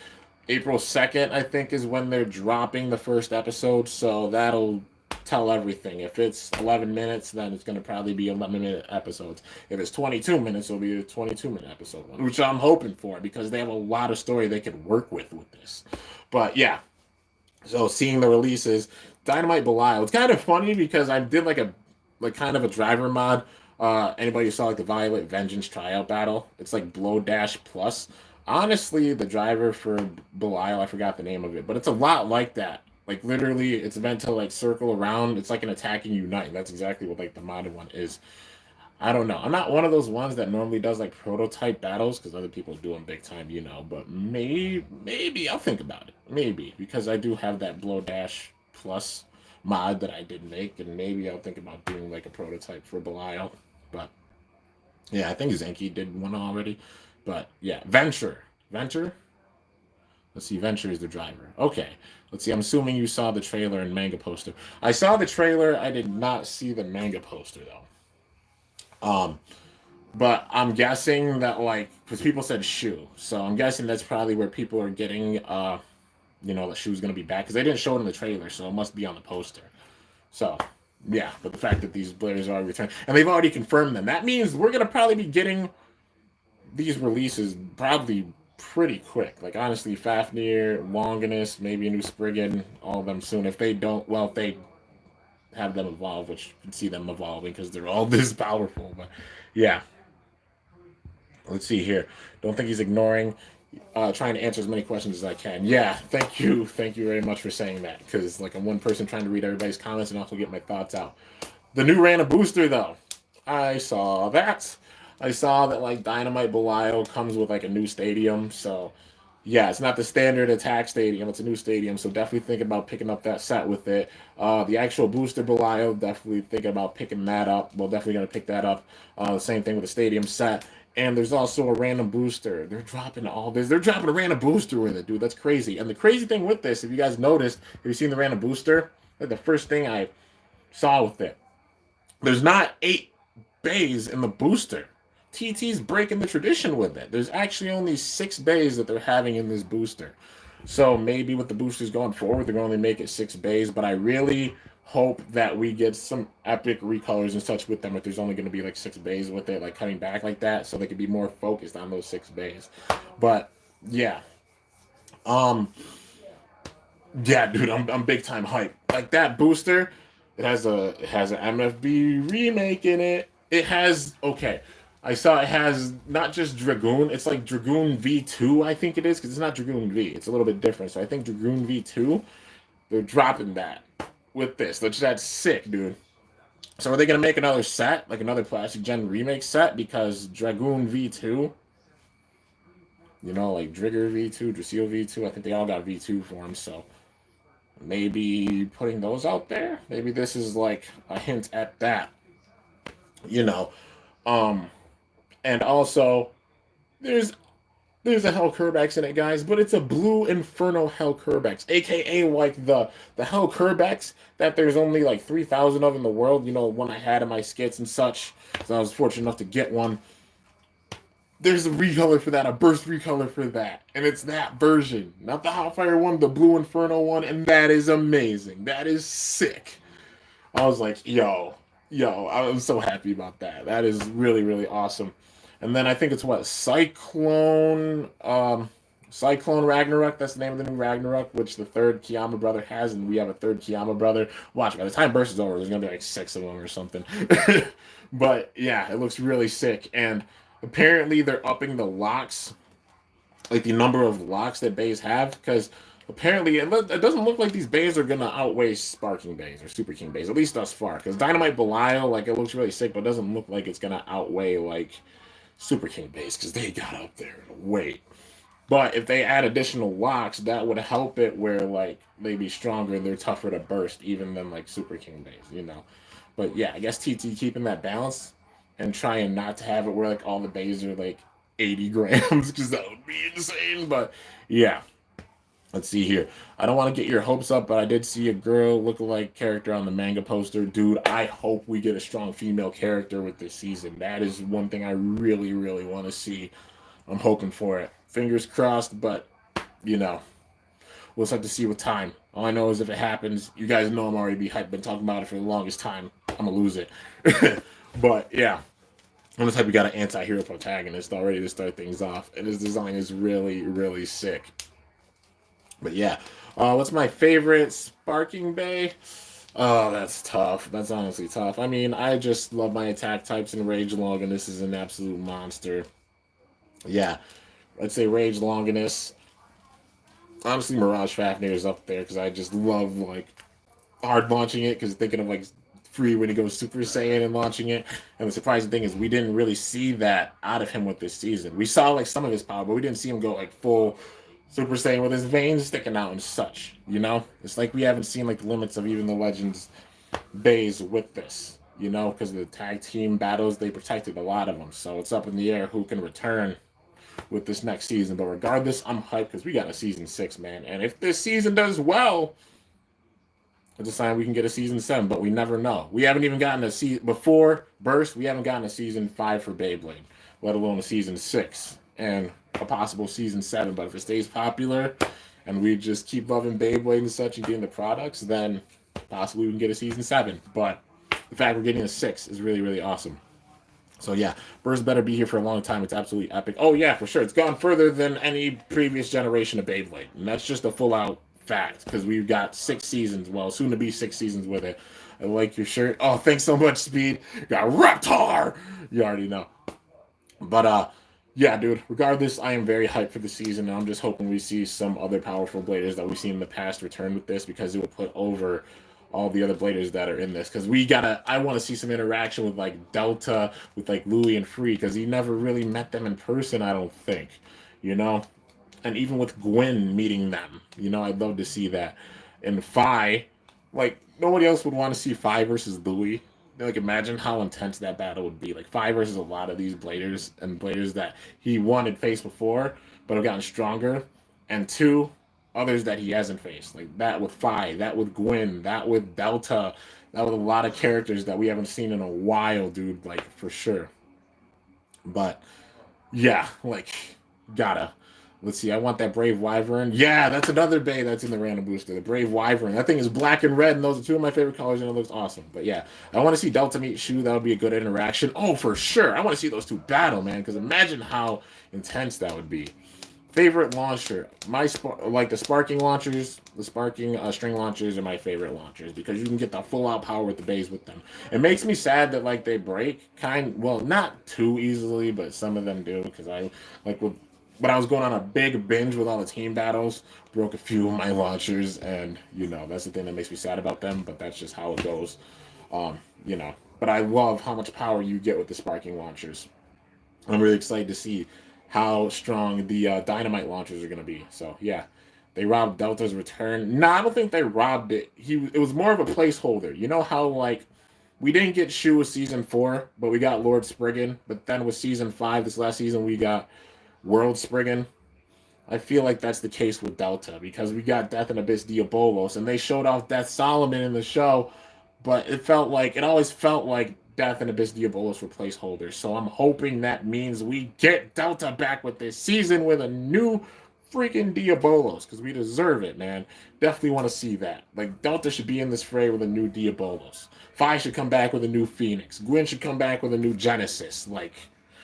April 2nd, I think, is when they're dropping the first episode, so that'll tell everything. If it's 11 minutes, then it's going to probably be 11-minute episodes. If it's 22 minutes, it'll be a 22-minute episode, which I'm hoping for because they have a lot of story they could work with this. But yeah, so seeing the releases, Dynamite Belial, it's kind of funny because I did like kind of a driver mod. Anybody who saw like the Violet Vengeance tryout battle? It's like Blow Dash Plus. Honestly, the driver for Belial, I forgot the name of it, but it's a lot like that. Like literally, it's meant to like circle around. It's like an attacking unite. That's exactly what like the modded one is. I don't know. I'm not one of those ones that normally does like prototype battles because other people do them big time, you know. But maybe I'll think about it. Maybe because I do have that Blow Dash Plus mod that I did make, and maybe I'll think about doing like a prototype for Belial. But yeah, I think Zenki did one already. But yeah, Venture. Let's see, Venture is the driver. Okay. Let's see. I'm assuming you saw the trailer and manga poster. I saw the trailer. I did not see the manga poster though. But I'm guessing that like because people said shoe, so I'm guessing that's probably where people are getting the shoe's gonna be back because they didn't show it in the trailer, so it must be on the poster. So yeah, but the fact that these players are returned and they've already confirmed them, that means we're gonna probably be getting these releases probably pretty quick. Like honestly, Fafnir, Longinus, maybe a new Spriggan, all of them soon. If they don't, well, if they have them evolve, which you can see them evolving because they're all this powerful. But yeah, let's see here. Don't think he's ignoring. Trying to answer as many questions as I can. Yeah, thank you very much for saying that. Because like I'm one person trying to read everybody's comments and also get my thoughts out. The new random booster though, I saw that. I saw that like Dynamite Belial comes with like a new stadium. So yeah, it's not the standard attack stadium. It's a new stadium. So definitely think about picking up that set with it. The actual booster Belial, definitely thinking about picking that up. Well, definitely gonna pick that up. The same thing with the stadium set. And there's also a random booster. They're dropping all this. They're dropping a random booster with it, dude. That's crazy. And the crazy thing with this, if you guys noticed, if you've seen the random booster, like the first thing I saw with it, there's not 8 bays in the booster. TT's breaking the tradition with it. There's actually only 6 bays that they're having in this booster. So maybe with the boosters going forward, they're going to only make it 6 bays. But I really hope that we get some epic recolors and such with them if there's only going to be like 6 bays with it, like coming back like that, so they could be more focused on those 6 bays. But yeah. Yeah, dude, I'm big time hype. Like that booster, it has an MFB remake in it. It has okay. I saw it has not just Dragoon. It's like Dragoon V2, I think it is, because it's not Dragoon V. It's a little bit different. So I think Dragoon V2, they're dropping that with this. That's sick, dude. So are they gonna make another set, like another Plastic Gen remake set? Because Dragoon V2, like Drigger V2, Drasil V2, I think they all got V2 forms. So maybe putting those out there. Maybe this is like a hint at that. You know, um, and also there's a Hell Kerbex in it, guys, but it's a blue Inferno Hell Kerbex, aka like the Hell Kerbex that there's only like 3,000 of in the world. One I had in my skits and such. So I was fortunate enough to get one. There's a recolor for that, a burst recolor for that, and it's that version, not the Hotfire one, the blue Inferno one, and that is amazing. That is sick. I was like, yo, I'm so happy about that. That is really, really awesome. And then I think it's what Cyclone Ragnarok. That's the name of the new Ragnarok, which the third Kiyama brother has, and we have a third Kiyama brother. Watch, by the time Burst is over, there's gonna be like 6 of them or something. But yeah, it looks really sick. And apparently they're upping the locks, like the number of locks that bays have, because apparently it doesn't look like these bays are gonna outweigh Sparking bays or Super King bays, at least thus far. Because Dynamite Belial, like it looks really sick, but it doesn't look like it's gonna outweigh like Super King base because they got up there in weight. But if they add additional locks, that would help it where like they be stronger, they're tougher to burst even than like Super King base. But yeah, I guess TT keeping that balance. and trying not to have it where like all the bays are like 80 grams because that would be insane. But yeah, let's see here. I don't want to get your hopes up, but I did see a girl lookalike character on the manga poster. Dude, I hope we get a strong female character with this season. That is one thing I really, really want to see. I'm hoping for it. Fingers crossed, but you know, we'll just have to see with time. All I know is if it happens, you guys know I'm already be hyped. Been talking about it for the longest time. I'm gonna lose it. But yeah, I'm the type we got an anti-hero protagonist already to start things off, and his design is really, really sick. But yeah, what's my favorite Sparking Bay? Oh, that's tough. That's honestly tough. I mean, I just love my attack types in Rage Long, and this is an absolute monster. Yeah, I'd say Rage Longinus. Honestly, Mirage Fafnir is up there because I just love like hard launching it because thinking of like Free when he goes Super Saiyan and launching it. And the surprising thing is we didn't really see that out of him with this season. We saw like some of his power, but we didn't see him go like full Super Saiyan with his veins sticking out and such. You know, it's like we haven't seen like the limits of even the Legends bays with this. You know, because the tag team battles they protected a lot of them, so it's up in the air who can return with this next season. But regardless, I'm hyped because we got a season 6, man. And if this season does well, it's a sign we can get a season 7, but we never know. We haven't even gotten a season before Burst. We haven't gotten a season 5 for Beyblade, let alone a season 6 and a possible season 7. But if it stays popular and we just keep loving Beyblade and such and getting the products, then possibly we can get a season 7. But the fact we're getting a 6 is really, really awesome. So yeah, Burst better be here for a long time. It's absolutely epic. Oh yeah, for sure. It's gone further than any previous generation of Beyblade, and that's just a full out fact because we've got 6 seasons. Well, soon to be 6 seasons with it. I like your shirt. Oh, thanks so much, Speed. You got Reptar. You already know. But yeah, dude. Regardless, I am very hyped for the season, and I'm just hoping we see some other powerful bladers that we've seen in the past return with this because it will put over all the other bladers that are in this because I want to see some interaction with like Delta with like Louis and Free because he never really met them in person, I don't think, you know. And even with Gwen meeting them, you know, I'd love to see that. And Phi, like nobody else would want to see Phi versus Louis. Like imagine how intense that battle would be. Like Phi versus a lot of these bladers and bladers that he wanted faced before but have gotten stronger, and two others that he hasn't faced. Like that with Phi, that with Gwen, that with Delta, that with a lot of characters that we haven't seen in a while, dude. Like for sure. But yeah, like gotta. Let's see. I want that Brave Wyvern. Yeah, that's another bay that's in the random booster. The Brave Wyvern. That thing is black and red, and those are two of my favorite colors, and it looks awesome. But yeah, I want to see Delta meet Shu. That would be a good interaction. Oh, for sure. I want to see those two battle, man, because imagine how intense that would be. Favorite launcher, like the sparking launchers, the sparking string launchers are my favorite launchers because you can get the full out power with the bays with them. It makes me sad that like they break well, not too easily, but some of them do because I like when I was going on a big binge with all the team battles, broke a few of my launchers, and you know that's the thing that makes me sad about them. But that's just how it goes, you know. But I love how much power you get with the sparking launchers. I'm really excited to see how strong the Dynamite launchers are going to be. So yeah, they robbed Delta's return. No, I don't think they robbed it. It was more of a placeholder. You know how like we didn't get Shu with season 4, but we got Lord Spriggan. But then with season 5, this last season, we got World Spriggan. I feel like that's the case with Delta because we got Death and Abyss Diabolos, and they showed off Death Solomon in the show, but it always felt like Death and Abyss Diabolos were placeholders. So I'm hoping that means we get Delta back with this season with a new freaking Diabolos because we deserve it, man. Definitely want to see that. Like Delta should be in this fray with a new Diabolos. Phi should come back with a new Phoenix. Gwen should come back with a new Genesis. Like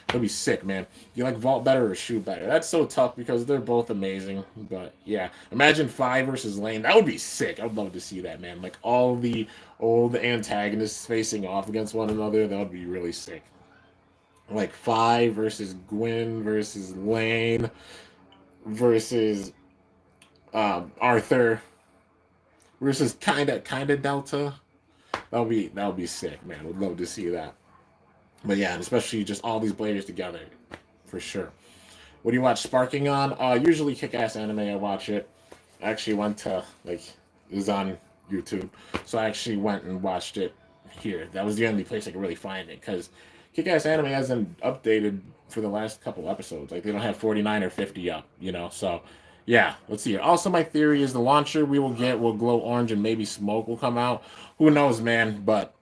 that'd be sick, man. You like Vault better or Shoot better? That's so tough because they're both amazing. But yeah, imagine Phi versus Lane. That would be sick. I would love to see that, man. Like all the old antagonists facing off against one another. That would be really sick. Like Phi versus Gwen versus Lane versus Arthur versus kinda Delta. That would be sick, man. Would love to see that. But yeah, and especially just all these players together, for sure. What do you watch Sparking on? Usually Kick-Ass Anime. I watch it. I actually went to it was on YouTube, so I actually went and watched it here. That was the only place I could really find it because Kick-Ass Anime hasn't updated for the last couple episodes. Like they don't have 49 or 50 up, So yeah, let's see here. Also, my theory is the launcher we will get will glow orange and maybe smoke will come out. Who knows, man? But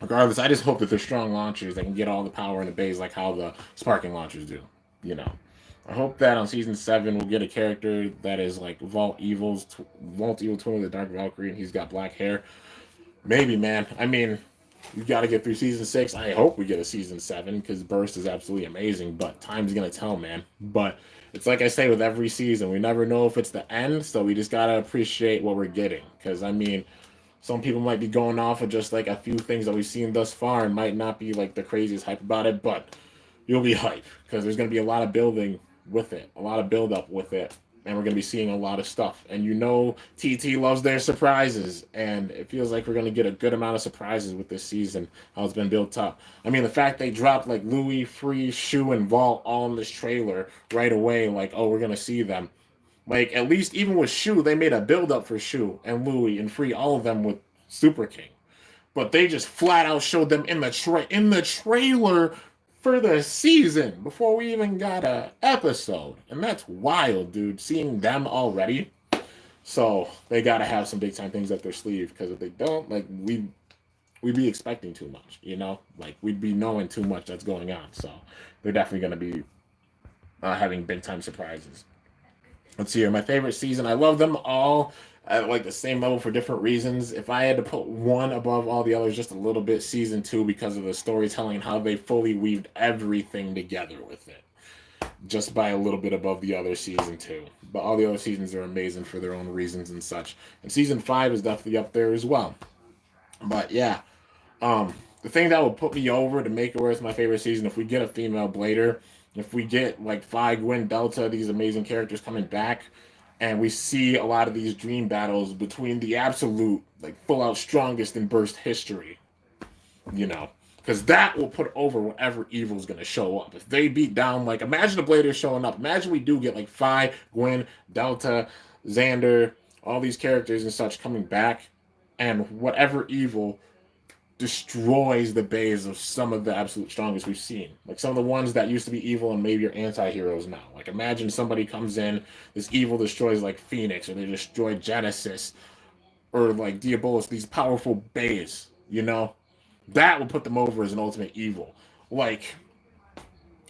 regardless, I just hope that they're strong launchers that can get all the power in the base like how the Sparking launchers do. You know. I hope that on season 7 we'll get a character that is like Vault Evil Twin with the Dark Valkyrie, and he's got black hair. Maybe, man. I mean, we got to get through season 6. I hope we get a season 7 because Burst is absolutely amazing. But time's gonna tell, man. But it's like I say with every season, we never know if it's the end, so we just gotta appreciate what we're getting. Because I mean, some people might be going off of just like a few things that we've seen thus far and might not be like the craziest hype about it, but you'll be hype because there's going to be a lot of building with it, a lot of build up with it, and we're going to be seeing a lot of stuff. And TT loves their surprises, and it feels like we're going to get a good amount of surprises with this season, how it's been built up. I mean, the fact they dropped like Louis, Free, Shu, and Vault all in this trailer right away, like, oh, we're going to see them. Like, at least even with Shu, they made a build up for Shu and Louis and Free, all of them with Superking. But they just flat out showed them in the trailer for the season before we even got a episode. And that's wild, dude. Seeing them already. So they gotta have some big time things up their sleeve, because if they don't, like we'd be expecting too much, Like we'd be knowing too much that's going on. So they're definitely gonna be having big time surprises. Let's see here. My favorite season. I love them all at like the same level for different reasons. If I had to put one above all the others, just a little bit, season 2, because of the storytelling and how they fully weaved everything together with it. Just by a little bit above the other season 2. But all the other seasons are amazing for their own reasons and such. And season 5 is definitely up there as well. But yeah. The thing that will put me over to make it where it's my favorite season, if we get a female Blader, if we get like Phi, Gwen, Delta, these amazing characters coming back, and we see a lot of these dream battles between the absolute, like, full out strongest in Burst history, because that will put over whatever evil's going to show up. If they beat down, like, imagine the Bladers showing up. Imagine we do get like Phi, Gwen, Delta, Xander, all these characters and such coming back, and whatever evil destroys the base of some of the absolute strongest we've seen. Like some of the ones that used to be evil and maybe are anti-heroes now. Like imagine somebody comes in, this evil destroys like Phoenix, or they destroy Genesis, or like Diabolus, these powerful bays, That would put them over as an ultimate evil. Like,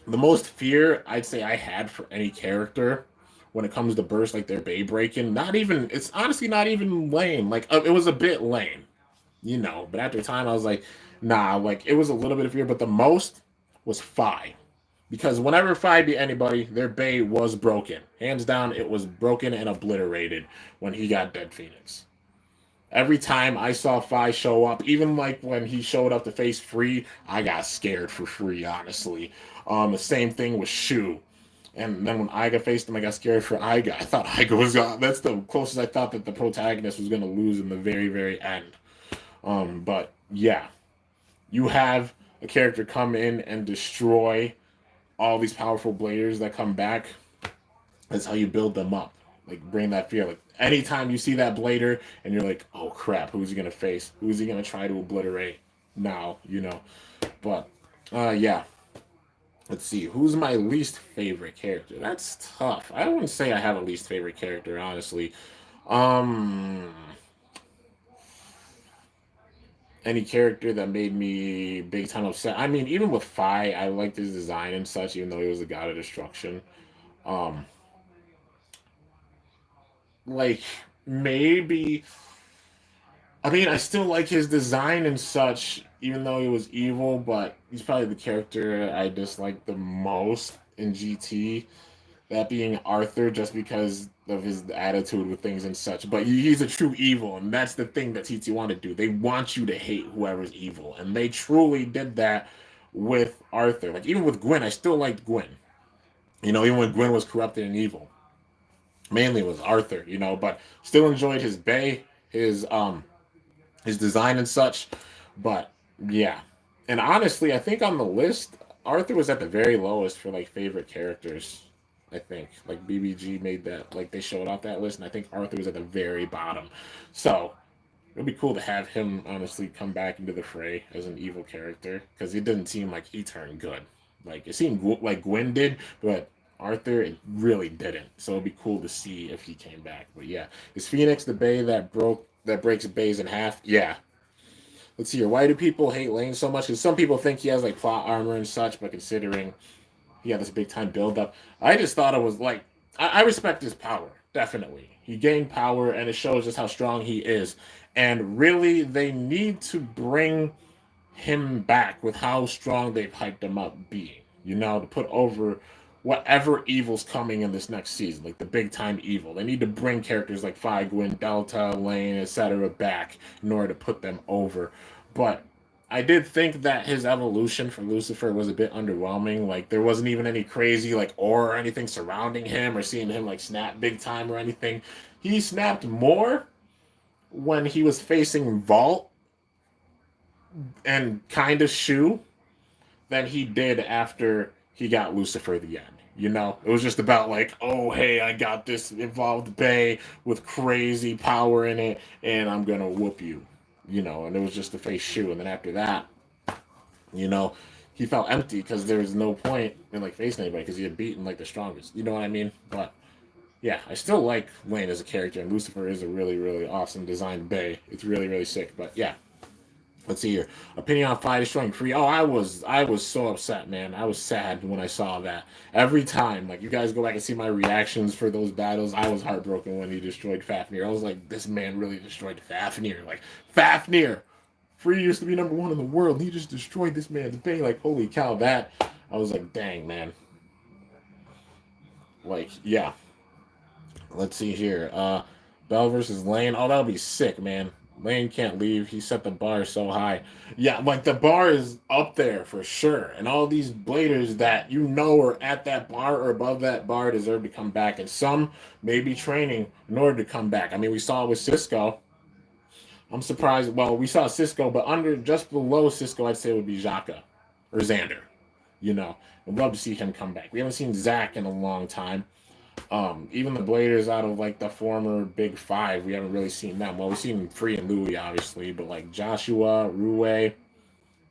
the most fear I'd say I had for any character when it comes to Burst, like their bay breaking, it's honestly not even lame. Like, it was a bit lame. But after time, I was like, nah, like, it was a little bit of fear, but the most was Phi. Because whenever Phi beat anybody, their Bay was broken. Hands down, it was broken and obliterated when he got Dead Phoenix. Every time I saw Phi show up, even like when he showed up to face Free, I got scared for Free, honestly. The same thing with Shu. And then when Iga faced him, I got scared for Iga. I thought Iga was gone. That's the closest I thought that the protagonist was going to lose in the very, very end. But yeah, you have a character come in and destroy all these powerful bladers that come back. That's how you build them up. Like, bring that fear. Like, anytime you see that blader and you're like, oh crap, who's he gonna face? Who's he gonna try to obliterate now? But yeah. Let's see. Who's my least favorite character? That's tough. I wouldn't say I have a least favorite character, honestly. Any character that made me big time upset. I mean, even with Phi, I liked his design and such, even though he was a god of destruction. Um, like, maybe. I mean, I still like his design and such, even though he was evil, but he's probably the character I dislike the most in GT. That being Arthur, just because of his attitude with things and such. But he's a true evil, and that's the thing that TT want to do. They want you to hate whoever's evil, and they truly did that with Arthur. Like, even with Gwen, I still liked Gwen. Even when Gwen was corrupted and evil. Mainly it was Arthur, but still enjoyed his bay, his design and such. But yeah. And honestly, I think on the list, Arthur was at the very lowest for like favorite characters. I think like BBG made that, like they showed off that list, and I think Arthur was at the very bottom. So It'd be cool to have him honestly come back into the fray as an evil character because it didn't seem like he turned good. Like it seemed like Gwen did, but Arthur it really didn't. So it'd be cool to see if he came back. But yeah, is Phoenix the Bay that breaks bays in half? Yeah. Let's see here. Why do people hate Lane so much? Because some people think he has like plot armor and such, but considering he had this big time build up, I just thought it was like I respect his power. Definitely, he gained power, and it shows just how strong he is. And really, they need to bring him back with how strong they've hyped him up being, to put over whatever evil's coming in this next season, like the big time evil. They need to bring characters like Fi, Gwyn, Delta, Lane, etc. back in order to put them over. But I did think that his evolution for Lucifer was a bit underwhelming. Like there wasn't even any crazy like aura or anything surrounding him or seeing him like snap big time or anything. He snapped more when he was facing Vault and kind of Shu than he did after he got Lucifer at the end. It was just about like, oh hey, I got this evolved Bay with crazy power in it, and I'm gonna whoop you. And it was just to face Shu, and then after that, you know, he felt empty because there was no point in like facing anybody because he had beaten like the strongest. You know what I mean? But yeah, I still like Wayne as a character, and Lucifer is a really, really awesome designed Bay. It's really, really sick. But yeah, let's see here. Opinion on Fire destroying Free. Oh, I was so upset, man. I was sad when I saw that. Every time, like you guys go back and see my reactions for those battles, I was heartbroken when he destroyed Fafnir. I was like, this man really destroyed Fafnir. Like Fafnir, Free used to be number one in the world. He just destroyed this man's Bay. Like holy cow, that I was like, dang man. Like yeah. Let's see here. Bell versus Lane. Oh, that'll be sick, man. Lane can't leave. He set the bar so high. Yeah, like the bar is up there for sure. And all these bladers that are at that bar or above that bar deserve to come back. And some may be training in order to come back. I mean, we saw it with Cisco. I'm surprised. Well, we saw Cisco, but under just below Cisco, I'd say it would be Xhaka or Xander. I'd love to see him come back. We haven't seen Zach in a long time. Even the Bladers out of like the former Big Five, we haven't really seen them. Well, we've seen Free and Louis, obviously, but like Joshua, Rue,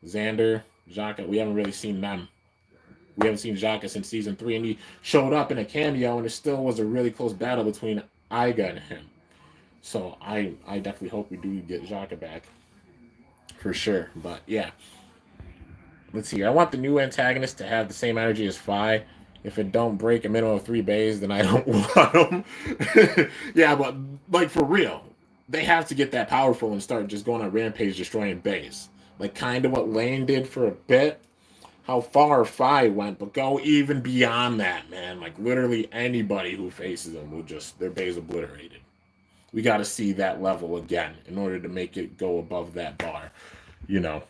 Xander, Xhaka, we haven't really seen them. We haven't seen Xhaka since season 3, and he showed up in a cameo, and it still was a really close battle between Iga and him. So I definitely hope we do get Xhaka back for sure. But yeah, let's see. I want the new antagonist to have the same energy as Fi. If it don't break a minimum of 3 bays, then I don't want them. Yeah, but like for real, they have to get that powerful and start just going on rampage destroying bays. Like kind of what Lane did for a bit. How far Fi went, but go even beyond that, man. Like literally anybody who faces them will just their bays obliterated. We got to see that level again in order to make it go above that bar. You know.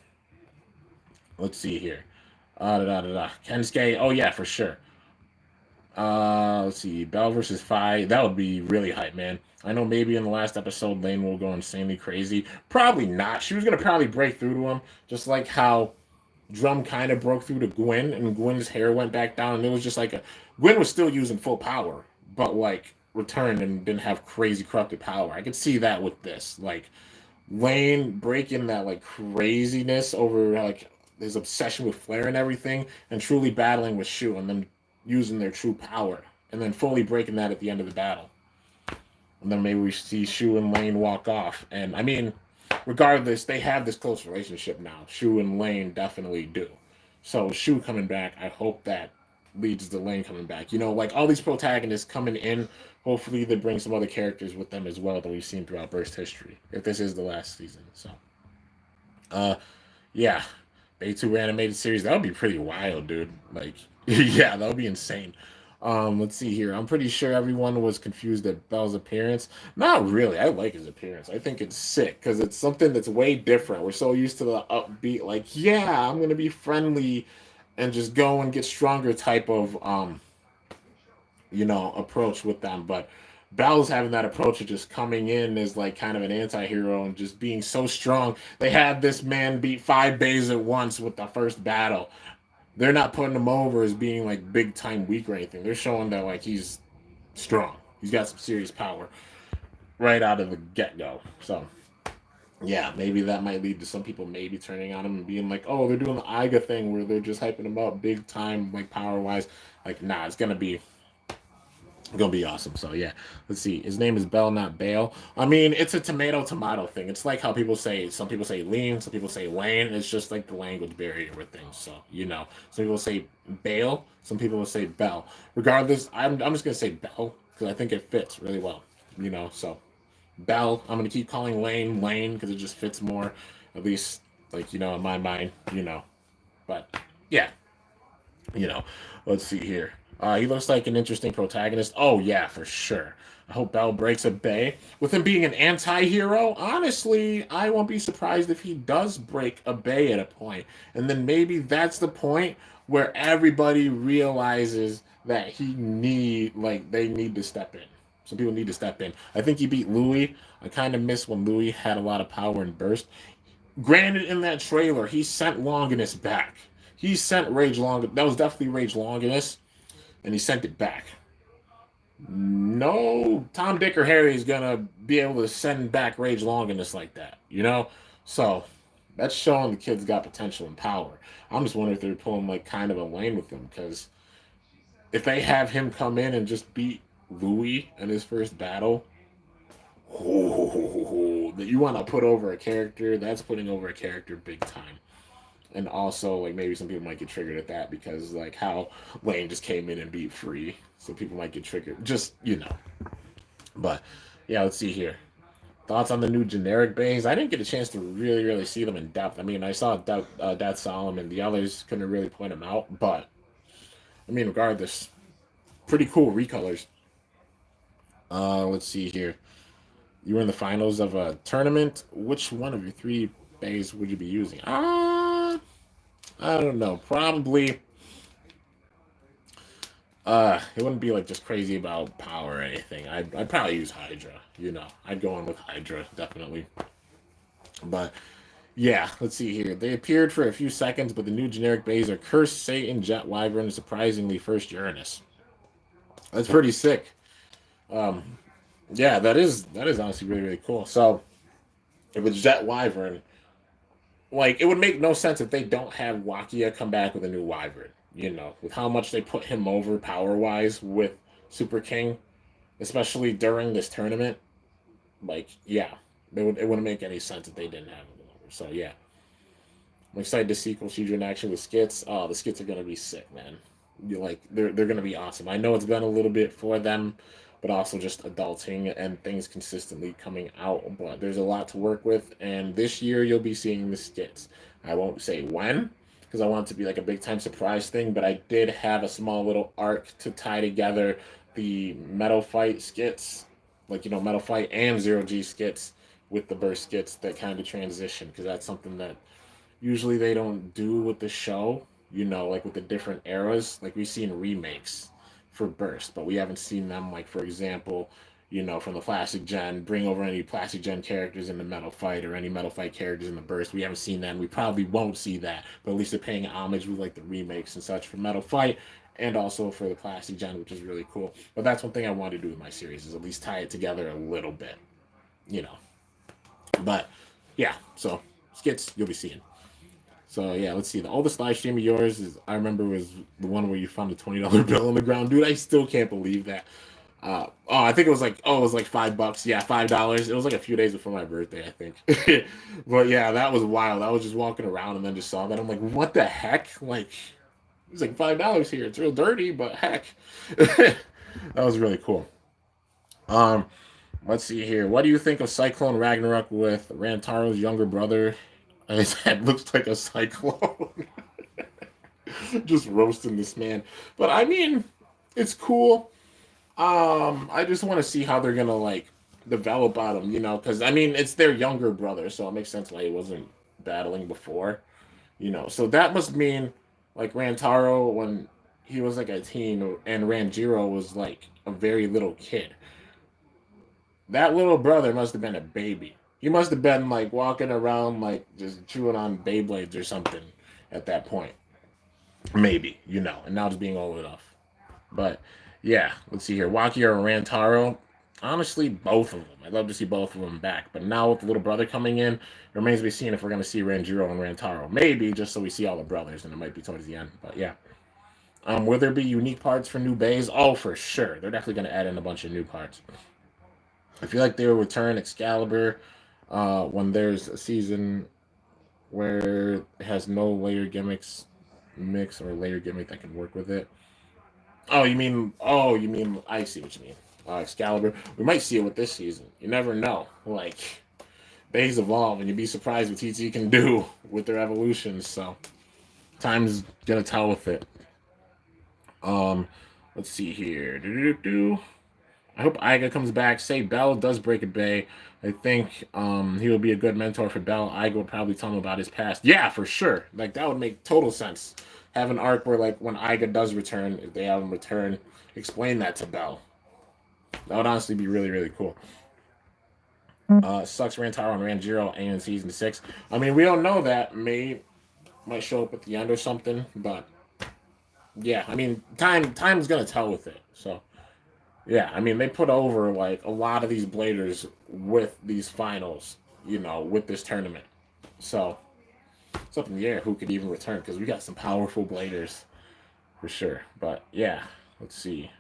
Let's see here. Kensuke. Oh yeah, for sure. Let's see. Bell versus Fi. That would be really hype, man. I know maybe in the last episode Lane will go insanely crazy. Probably not. She was gonna probably break through to him, just like how Drum kind of broke through to Gwen, and Gwen's hair went back down, and it was just like Gwen was still using full power, but like returned and didn't have crazy corrupted power. I could see that with this, like Lane breaking that like craziness over like his obsession with Flair and everything, and truly battling with Shu, and then using their true power, and then fully breaking that at the end of the battle. And then maybe we see Shu and Lane walk off. And I mean, regardless, they have this close relationship now. Shu and Lane definitely do. So Shu coming back, I hope that leads to Lane coming back. Like all these protagonists coming in, hopefully they bring some other characters with them as well that we've seen throughout Burst history, if this is the last season. So, yeah. Bay 2 animated series, that would be pretty wild, dude. Like, yeah, that would be insane. Let's see here. I'm pretty sure everyone was confused at Bell's appearance. Not really. I like his appearance. I think it's sick because it's something that's way different. We're so used to the upbeat, like, yeah, I'm gonna be friendly and just go and get stronger type of approach with them. But Bell's having that approach of just coming in as like kind of an anti-hero and just being so strong. They had this man beat 5 bays at once with the first battle. They're not putting him over as being like big time weak or anything. They're showing that like he's strong. He's got some serious power right out of the get go. So yeah, maybe that might lead to some people maybe turning on him and being like, oh, they're doing the Iga thing where they're just hyping him up big time, like power wise. Like, nah, it's gonna be awesome. So yeah, let's see. His name is Bell, not Bale. I mean, it's a tomato thing. It's like how people say. Some people say Lean, some people say Lane. It's just like the language barrier with things. So some people say Bale, some people will say Bell. Regardless, I'm just gonna say Bell because I think it fits really well. So Bell. I'm gonna keep calling Lane because it just fits more, at least like in my mind. But yeah, you know, let's see here. He looks like an interesting protagonist. Oh yeah, for sure. I hope Bell breaks a bay. With him being an anti-hero, honestly, I won't be surprised if he does break a bay at a point. And then maybe that's the point where everybody realizes that they need to step in. Some people need to step in. I think he beat Louis. I kind of miss when Louis had a lot of power and burst. Granted, in that trailer, he sent Longinus back. He sent Rage Long. That was definitely Rage Longinus, and he sent it back. No, Tom, Dick, or Harry is gonna be able to send back Rage Longinus like that. So that's showing the kid's got potential and power. I'm just wondering if they're pulling like kind of a lane with him because if they have him come in and just beat Louis in his first battle, that you want to put over a character, that's putting over a character big time. And also, like maybe some people might get triggered at that because like how Lane just came in and beat Free, so people might get triggered. Just. But yeah, let's see here. Thoughts on the new generic bays? I didn't get a chance to really, really see them in depth. I mean, I saw Death Solomon. The others couldn't really point them out, but I mean, regardless, pretty cool recolors. Let's see here. You were in the finals of a tournament. Which one of your three bays would you be using? I don't know. Probably. It wouldn't be like just crazy about power or anything. I'd probably use Hydra. I'd go on with Hydra definitely. But yeah, let's see here. They appeared for a few seconds, but the new generic bays are Curse, Satan, Jet Wyvern, and surprisingly First Uranus. That's pretty sick. Um, yeah, that is honestly really really cool. So if it's Jet Wyvern, like it would make no sense if they don't have Wakia come back with a new Wyvern. With how much they put him over power wise with Super King, especially during this tournament. Like, yeah, it wouldn't make any sense if they didn't have him over. So yeah, I'm excited to see Koshidra in action with skits. Oh, the skits are gonna be sick, man. They're gonna be awesome. I know it's been a little bit for them, but also just adulting and things consistently coming out. But there's a lot to work with, and this year you'll be seeing the skits. I won't say when, because I want it to be like a big time surprise thing. But I did have a small little arc to tie together the Metal Fight skits, like Metal Fight and Zero G skits with the burst skits that kind of transition, because that's something that usually they don't do with the show, like with the different eras. Like we've seen remakes for Burst, but we haven't seen them, like, for example, from the Classic Gen, bring over any Classic Gen characters in the Metal Fight or any Metal Fight characters in the Burst. We haven't seen that, and we probably won't see that, but at least they're paying homage with, like, the remakes and such for Metal Fight and also for the Classic Gen, which is really cool. But that's one thing I want to do with my series is at least tie it together a little bit, you know. But, yeah, so skits you'll be seeing. So yeah, let's see. The oldest live stream of yours is I remember was the one where you found a $20 bill on the ground, dude. I still can't believe that. I think it was like $5. Yeah, $5. It was like a few days before my birthday, I think. But yeah, that was wild. I was just walking around and then just saw that. I'm like, what the heck? Like, it's like $5 here. It's real dirty, but heck, that was really cool. Um, let's see here. What do you think of Cyclone Ragnarok with Rantaro's younger brother? His head looks like a cyclone. Just roasting this man. But I mean, it's cool. I just want to see how they're gonna like develop on him, because I mean it's their younger brother, so it makes sense why he wasn't battling before, So that must mean like Rantaro when he was like a teen and Ranjiro was like a very little kid. That little brother must have been a baby. He must have been like walking around like just chewing on Beyblades or something at that point. Maybe, and now just being old enough. But yeah, let's see here. Waki or Rantaro. Honestly, both of them. I'd love to see both of them back. But now with the little brother coming in, it remains to be seen if we're going to see Ranjiro and Rantaro. Maybe just so we see all the brothers, and it might be towards the end. But yeah. Will there be unique parts for new bays? Oh, for sure. They're definitely going to add in a bunch of new parts. I feel like they will return Excalibur when there's a season where it has no layer gimmicks mix or layer gimmick that can work with it. Oh, you mean I see what you mean. Excalibur. We might see it with this season. You never know. Like bays evolve, and you'd be surprised what TT can do with their evolutions. So time's gonna tell with it. Um, let's see here. Do. I hope Iga comes back. Say Bell does break a bay. I think he will be a good mentor for Bell. Iga would probably tell him about his past. Yeah, for sure. Like that would make total sense. Have an arc where like when Iga does return, if they have him return, explain that to Bell. That would honestly be really, really cool. Sucks Rantaro and Ranjiro in season 6. I mean, we don't know that. Might show up at the end or something, but yeah, I mean, time's gonna tell with it. So yeah, I mean, they put over like a lot of these bladers with these finals, with this tournament. So it's up in the air who could even return because we got some powerful bladers for sure. But yeah, let's see.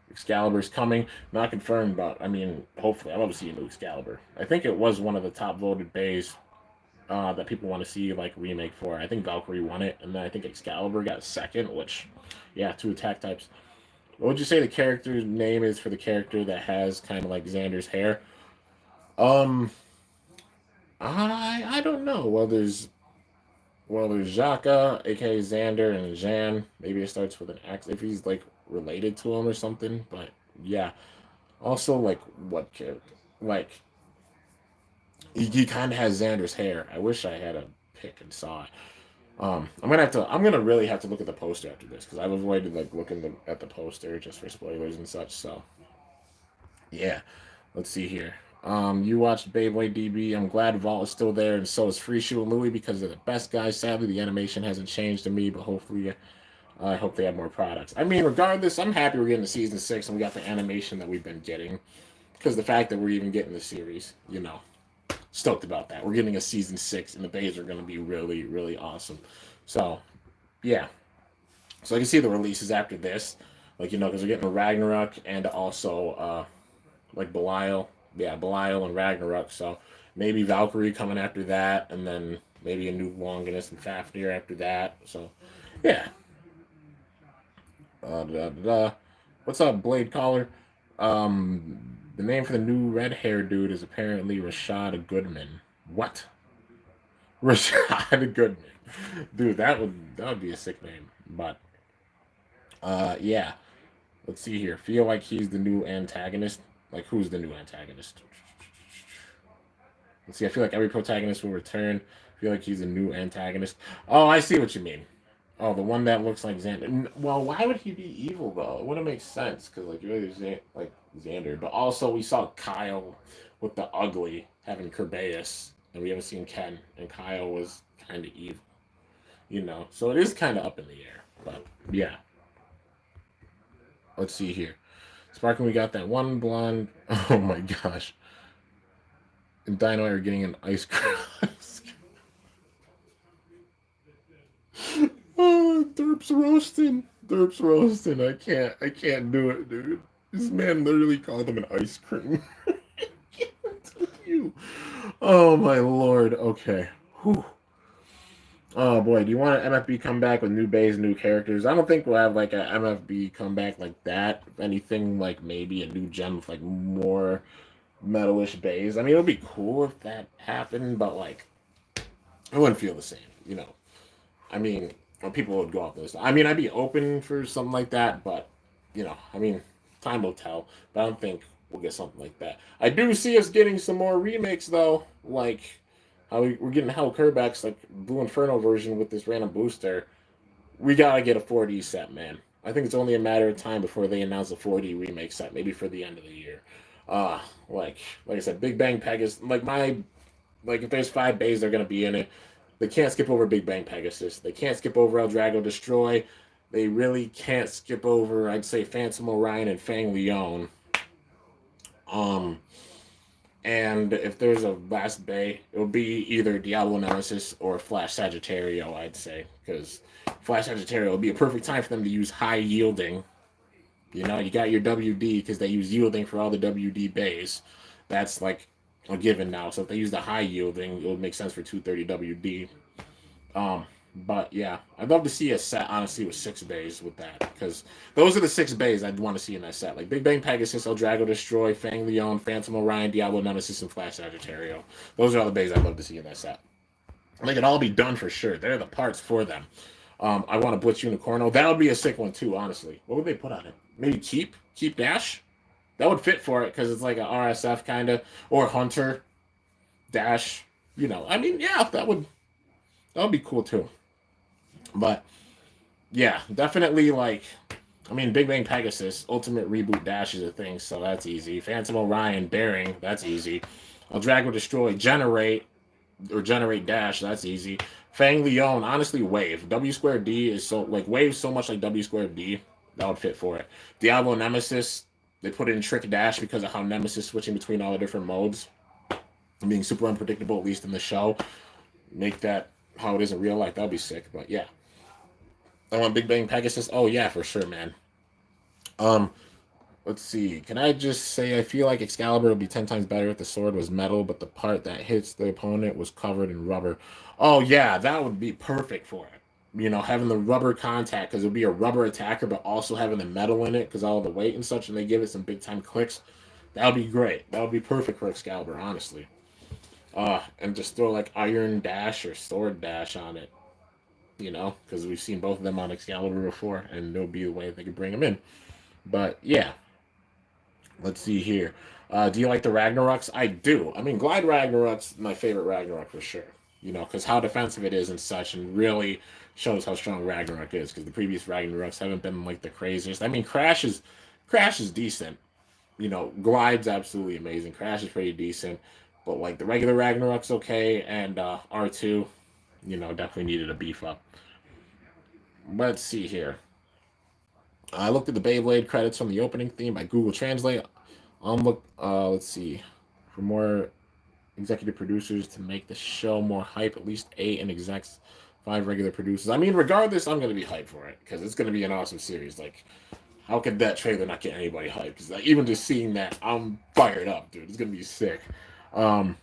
Excalibur's coming, not confirmed, but I mean, hopefully, I'd love to see a new Excalibur. I think it was one of the top voted bays that people want to see like remake for. I think Valkyrie won it, and then I think Excalibur got second, which, yeah, 2 attack types. What would you say the character's name is for the character that has kind of like Xander's hair? Um, I don't know. Well there's Jaka, aka Xander, and Jan. Maybe it starts with an X if he's like related to him or something. But yeah. Also, like what character? Like he kind of has Xander's hair. I wish I had a pick and saw it. I'm gonna really have to look at the poster after this because I've avoided like at the poster just for spoilers and such. So yeah, let's see here. You watched Beyblade DB. I'm glad Vault is still there, and so is Free Shoe and Louie because they're the best guys. Sadly, the animation hasn't changed to me, but hopefully, I hope they have more products. I mean, regardless, I'm happy we're getting to season 6 and we got the animation that we've been getting because the fact that we're even getting the series, stoked about that. We're getting a season 6, and the bays are going to be really, really awesome. So, yeah. So I can see the releases after this, like because we're getting a Ragnarok and also like Belial. Yeah, Belial and Ragnarok. So maybe Valkyrie coming after that, and then maybe a new Longinus and Fafnir after that. So yeah. Da, da, da. What's up, Blade Caller? The name for the new red hair dude is apparently Rashad Goodman. What? Rashad Goodman. Dude, that would be a sick name. But yeah. Let's see here. Feel like he's the new antagonist. Like who's the new antagonist? Let's see. I feel like every protagonist will return. I feel like he's a new antagonist. Oh, I see what you mean. Oh, the one that looks like Xander. Well, why would he be evil though? It wouldn't make sense because like really like Xander, but also we saw Kyle with the ugly having Kerbeus, and we haven't seen Ken, and Kyle was kind of evil, So it is kind of up in the air, but yeah. Let's see here. Sparking, we got that one blonde. Oh my gosh. And Dynamite are getting an ice cream. Oh, Derp's roasting. Derp's roasting. I can't do it, dude. This man literally called him an ice cream. you. Oh my lord. Okay. Whew. Oh boy, do you want an MFB comeback with new bays, new characters? I don't think we'll have like a MFB comeback like that. If anything, like maybe a new gem with like more metalish bays. I mean, it would be cool if that happened, but like, it wouldn't feel the same. I mean, people would go off this. I mean, I'd be open for something like that, but I mean, time will tell. But I don't think we'll get something like that. I do see us getting some more remakes though, like how we're getting Hell Kerbeck's like Blue Inferno version with this random booster. We gotta get a 4D set, man. I think it's only a matter of time before they announce a 4D remake set, maybe for the end of the year. Like I said, Big Bang Pegasus. Like if there's 5 bays, they're gonna be in it. They can't skip over Big Bang Pegasus. They can't skip over El Drago Destroy. They really can't skip over, I'd say, Phantom Orion and Fang Leon. Um, and if there's a last bay, it would be either Diablo Nemesis or Flash Sagittario, I'd say, because Flash Sagittario would be a perfect time for them to use high yielding. You know, you got your WD because they use yielding for all the WD bays. That's like a given now. So if they use the high yielding, it would make sense for 230 WD. Um, but yeah, I'd love to see a set honestly with 6 bays with that because those are the 6 bays I'd want to see in that set. Like Big Bang Pegasus, El Drago Destroy, Fang Leon, Phantom Orion, Diablo Nemesis, and Flash Sagittario. Those are all the bays I'd love to see in that set. They could all be done for sure. They're the parts for them. I want to Blitz Unicorno. That would be a sick one too, honestly. What would they put on it? Maybe Keep Dash. That would fit for it because it's like a RSF kind of, or Hunter Dash. You know, I mean, yeah, that would be cool too. But yeah, definitely like, I mean, Big Bang Pegasus Ultimate Reboot Dash is a thing, so that's easy. Phantom Orion Bearing, that's easy. Drago Destroy Generate or Generate Dash, that's easy. Fang Leon, honestly, Wave. W squared D is so like Wave so much like W squared D. That would fit for it. Diablo Nemesis, they put in Trick Dash because of how Nemesis switching between all the different modes and being super unpredictable, at least in the show. Make that how it is in real life. That'd be sick. But yeah. I want Big Bang Pegasus. Oh yeah, for sure, man. Um, let's see. Can I just say I feel like Excalibur would be 10 times better if the sword was metal, but the part that hits the opponent was covered in rubber. Oh yeah, that would be perfect for it. You know, having the rubber contact because it would be a rubber attacker, but also having the metal in it because all the weight and such, and they give it some big time clicks. That would be great. That would be perfect for Excalibur, honestly. And just throw like Iron Dash or Sword Dash on it. You know, because we've seen both of them on Excalibur before, and there'll be a way they could bring them in. But yeah, let's see here. Do you like the Ragnaroks? I do. I mean, Glide Ragnarok's my favorite Ragnarok for sure. You know, because how defensive it is and such, and really shows how strong Ragnarok is. Because the previous Ragnaroks haven't been like the craziest. I mean, Crash is decent. You know, Glide's absolutely amazing. Crash is pretty decent, but like the regular Ragnarok's okay, and R2, you know, definitely needed a beef up. Let's see here. I looked at the Beyblade credits from the opening theme by Google Translate. Let's see. For more executive producers to make the show more hype, at least 8 and execs, 5 regular producers. I mean, regardless, I'm gonna be hyped for it because it's gonna be an awesome series. Like, how could that trailer not get anybody hyped? Because like, even just seeing that, I'm fired up, dude. It's gonna be sick. Um,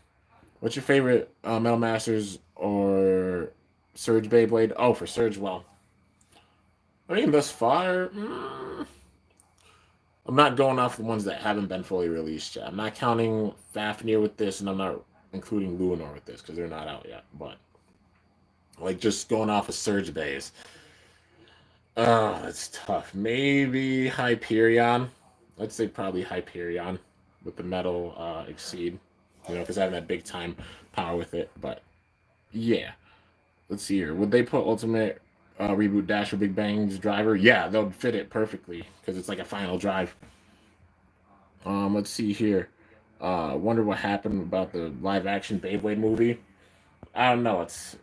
what's your favorite Metal Masters or Surge Beyblade? Oh, for Surge, well, I mean, thus far, I'm not going off the ones that haven't been fully released yet. I'm not counting Fafnir with this, and I'm not including Lunar with this because they're not out yet. But like just going off of Surge Bays, oh, that's tough. Maybe Hyperion. I'd say probably Hyperion with the metal exceed, you know, because having that big time power with it. But yeah, let's see here. Would they put Ultimate Reboot Dash or Big Bang's driver? Yeah, they'll fit it perfectly because it's like a final drive. Let's see here. Wonder what happened about the live action Beyblade movie. I don't know. It's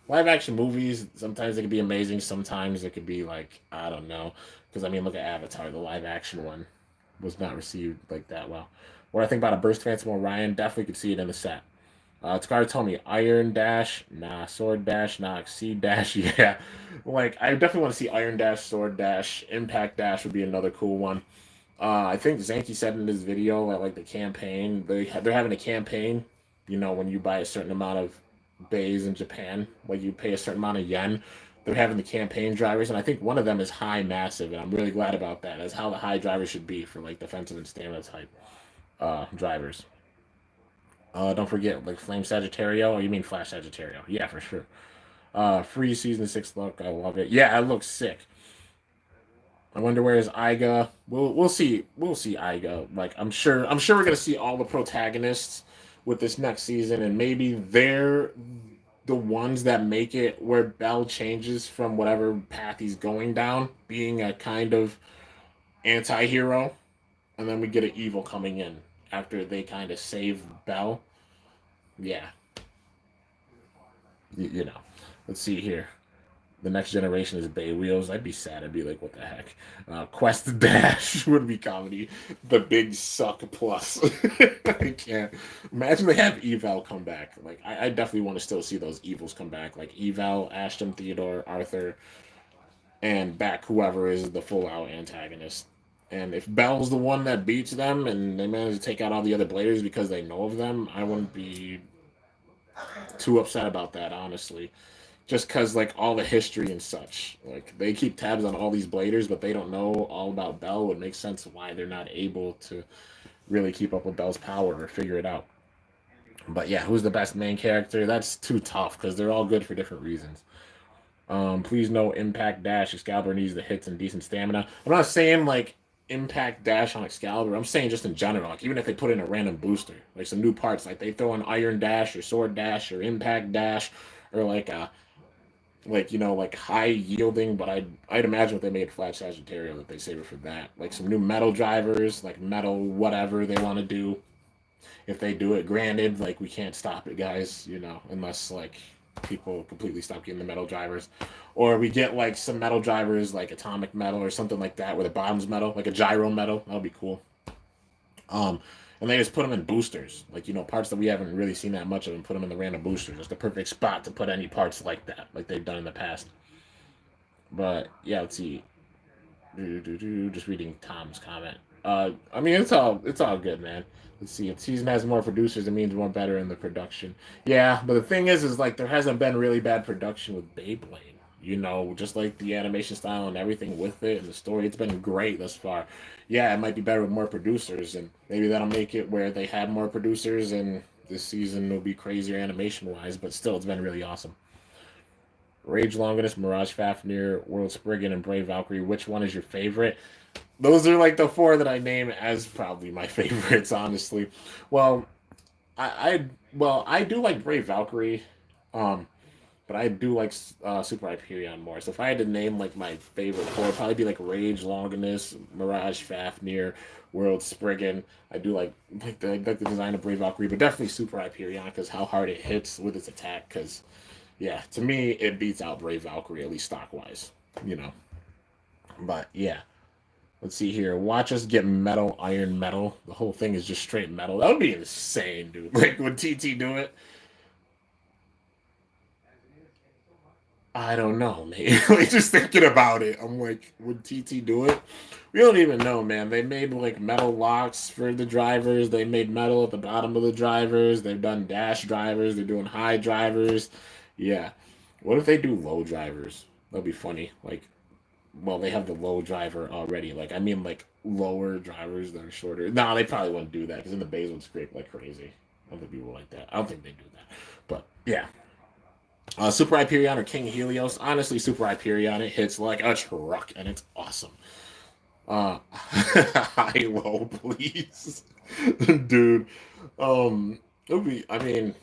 live action movies. Sometimes they can be amazing. Sometimes it could be like I don't know. Because I mean, look at Avatar. The live action one was not received like that well. What I think about a Burst Phantom Orion, definitely could see it in the set. Scar told me Iron Dash, nah. Sword Dash, nah. Exceed Dash, yeah. Like I definitely want to see Iron Dash, Sword Dash, Impact Dash would be another cool one. I think Zanky said in his video that like the campaign they're having a campaign. You know, when you buy a certain amount of bays in Japan, like you pay a certain amount of yen. They're having the campaign drivers, and I think one of them is high massive, and I'm really glad about that. That's how the high drivers should be for like defensive and stamina type drivers. Don't forget like Flame Sagittario, or you mean Flash Sagittario? Yeah, for sure. Free season 6 look, I love it. Yeah, it looks sick. I wonder where is Iga. We'll see Iga. Like I'm sure we're gonna see all the protagonists with this next season, and maybe they're the ones that make it where Bell changes from whatever path he's going down, being a kind of anti-hero, and then we get an evil coming in after they kind of save Bell. Yeah, you know. Let's see here. The next generation is Bay Wheels. I'd be sad. I'd be like, what the heck? Quest Dash would be comedy. The Big Suck Plus. I can't. Imagine they have Eval come back. Like, I definitely want to still see those evils come back. Like Eval, Ashton, Theodore, Arthur, and back whoever is the full out antagonist. And if Bell's the one that beats them and they manage to take out all the other Bladers because they know of them, I wouldn't be too upset about that, honestly. Just because, like, all the history and such. Like, they keep tabs on all these Bladers, but they don't know all about Bell. It makes sense why they're not able to really keep up with Bell's power or figure it out. But yeah, who's the best main character? That's too tough because they're all good for different reasons. Please no Impact Dash. Excalibur needs the hits and decent stamina. I'm not saying like Impact Dash on Excalibur. I'm saying just in general. Like even if they put in a random booster, like some new parts, like they throw an Iron Dash or Sword Dash or Impact Dash, or like like high yielding. But I'd imagine if they made Flat Sagittarius that they save it for that. Like some new metal drivers, like metal whatever they want to do. If they do it, granted, like we can't stop it, guys. Unless like people completely stop getting the metal drivers, or we get like some metal drivers like atomic metal or something like that, where the bottom's metal, like a gyro metal. That'll be cool. Um, and they just put them in boosters, like parts that we haven't really seen that much of, and put them in the random boosters. It's the perfect spot to put any parts like that, like they've done in the past. But yeah, let's see. Just reading Tom's comment. I mean, it's all good, man. Let's see. If season has more producers, it means more better in the production. Yeah, but the thing is like there hasn't been really bad production with Beyblade. Just like the animation style and everything with it and the story, it's been great thus far. Yeah, it might be better with more producers, and maybe that'll make it where they have more producers, and this season will be crazier animation wise. But still, it's been really awesome. Rage Longinus, Mirage Fafnir, World Spriggan, and Brave Valkyrie. Which one is your favorite? Those are like the four that I name as probably my favorites, honestly. Well, I do like Brave Valkyrie, um, but I do like Super Hyperion more. So if I had to name like my favorite four, it'd probably be like Rage Longinus, Mirage Fafnir, World Spriggan. I do like the design of Brave Valkyrie, but definitely Super Hyperion because how hard it hits with its attack. Because yeah, to me it beats out Brave Valkyrie, at least stock wise. You know, but yeah. Let's see here. Watch us get metal, iron metal. The whole thing is just straight metal. That would be insane, dude. Like, would TT do it? I don't know, man. Like, just thinking about it, I'm like, would TT do it? We don't even know, man. They made like metal locks for the drivers. They made metal at the bottom of the drivers. They've done dash drivers. They're doing high drivers. Yeah. What if they do low drivers? That'd be funny. Like, well, they have the low driver already. Like, I mean, like lower drivers that are shorter. No, they probably wouldn't do that because then the bays would scrape like crazy. I don't think people like that. I don't think they do that. But yeah, Super Hyperion or King Helios. Honestly, Super Hyperion, it hits like a truck and it's awesome. High low, please, dude. It would be. I mean,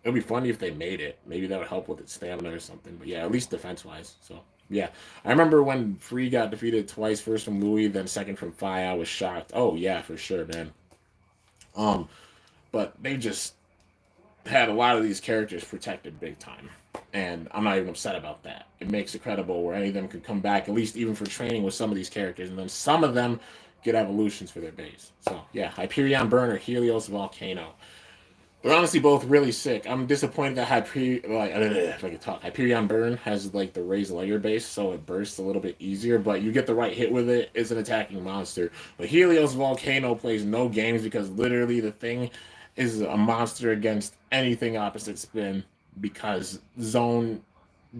it'd be funny if they made it. Maybe that would help with its stamina or something. But yeah, at least defense wise. So yeah, I remember when Free got defeated twice, first from Louis, then second from Fi. I was shocked. Oh yeah, for sure, man. Um, but they just had a lot of these characters protected big time, and I'm not even upset about that. It makes it credible where any of them could come back, at least even for training with some of these characters, and then some of them get evolutions for their base. So yeah, Hyperion Burn or Helios Volcano. They're honestly both really sick. I'm disappointed that if I could talk, Hyperion Burn has like the raised layer base, so it bursts a little bit easier. But you get the right hit with it, it's an attacking monster. But Helios Volcano plays no games because literally the thing is a monster against anything opposite spin because zone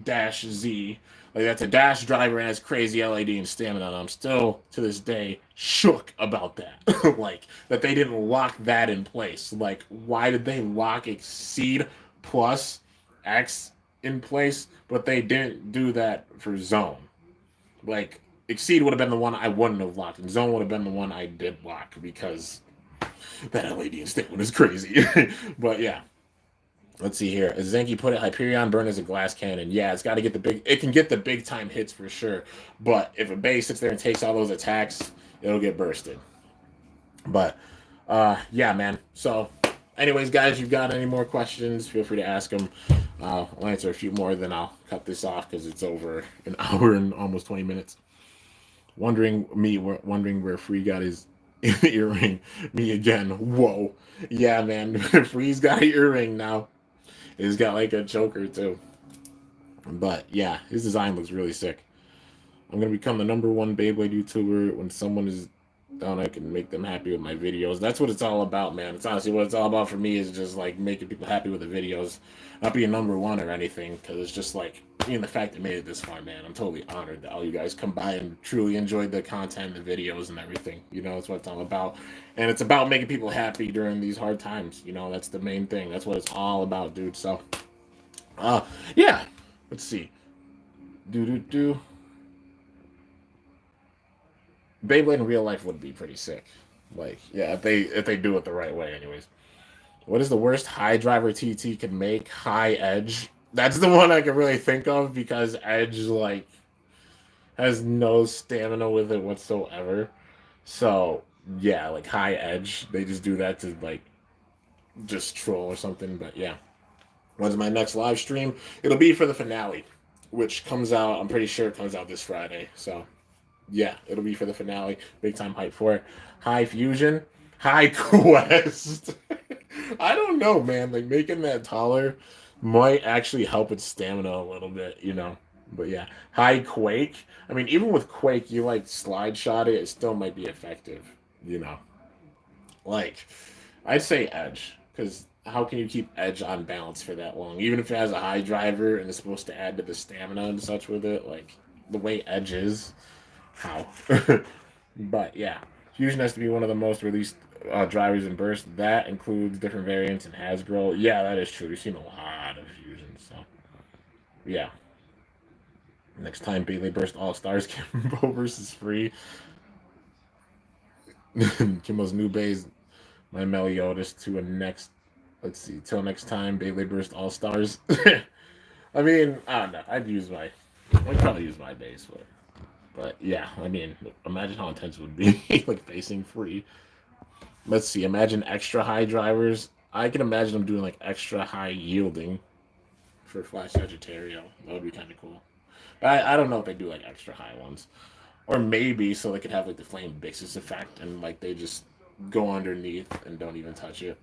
dash Z. Like that's a dash driver and has crazy LAD and stamina. And I'm still to this day shook about that. Like that they didn't lock that in place. Like why did they lock Exceed plus X in place, but they didn't do that for Zone? Like Exceed would have been the one I wouldn't have locked, and Zone would have been the one I did lock because that LAD and stamina is crazy. But yeah, let's see here. As Zenki put it, Hyperion Burn is a glass cannon. Yeah, it's got to get the big. It can get the big time hits for sure. But if a base sits there and takes all those attacks, it'll get bursted. But yeah, man. So, anyways, guys, you've got any more questions? Feel free to ask them. I'll answer a few more, then I'll cut this off because it's over an hour and almost 20 minutes. Wondering where Free got his earring. Me again. Whoa. Yeah, man. Free's got an earring now. He's got like a choker too. But yeah, his design looks really sick. I'm gonna become the #1 Beyblade YouTuber when someone is down. I can make them happy with my videos. That's what it's all about, man. It's honestly what it's all about for me is just like making people happy with the videos, not being #1 or anything. Because it's just like the fact that I made it this far, man. I'm totally honored that all you guys come by and truly enjoyed the content, the videos, and everything. That's what it's all about, and it's about making people happy during these hard times. That's the main thing. That's what it's all about, dude. So, yeah. Let's see. Do do do. Beyblade in real life would be pretty sick. Like, yeah, if they do it the right way, anyways. What is the worst high driver TT can make? High Edge. That's the one I can really think of because Edge like has no stamina with it whatsoever. So yeah, like High Edge, they just do that to like just troll or something. But yeah, when's my next live stream? It'll be for the finale, which comes out. I'm pretty sure it comes out this Friday. So yeah, it'll be for the finale. Big time hype for it. High Fusion, High Quest. I don't know, man. Like making that taller might actually help its stamina a little bit. But yeah, High Quake. I mean, even with Quake, you like slide shot it still might be effective. You know, like I'd say Edge because how can you keep Edge on balance for that long? Even if it has a high driver and it's supposed to add to the stamina and such with it, like the way Edge is, how? But yeah, Fusion has to be one of the most released drivers in Burst. That includes different variants in Hasbro. Yeah, that is true. We've seen a lot of Fusion, so yeah. Next time Beyblade Burst All Stars Kimbo versus Free. Kimbo's new base, my Meliodas to a next. Let's see. Till next time, Beyblade Burst All Stars. I mean, I don't know. I'd probably use my base, but yeah. I mean, imagine how intense it would be, like facing Free. Let's see. Imagine extra high drivers. I can imagine them doing like extra high yielding for Flash Sagittario. That would be kind of cool. I don't know if they do like extra high ones, or maybe so they could have like the Flame Bixus effect and like they just go underneath and don't even touch it.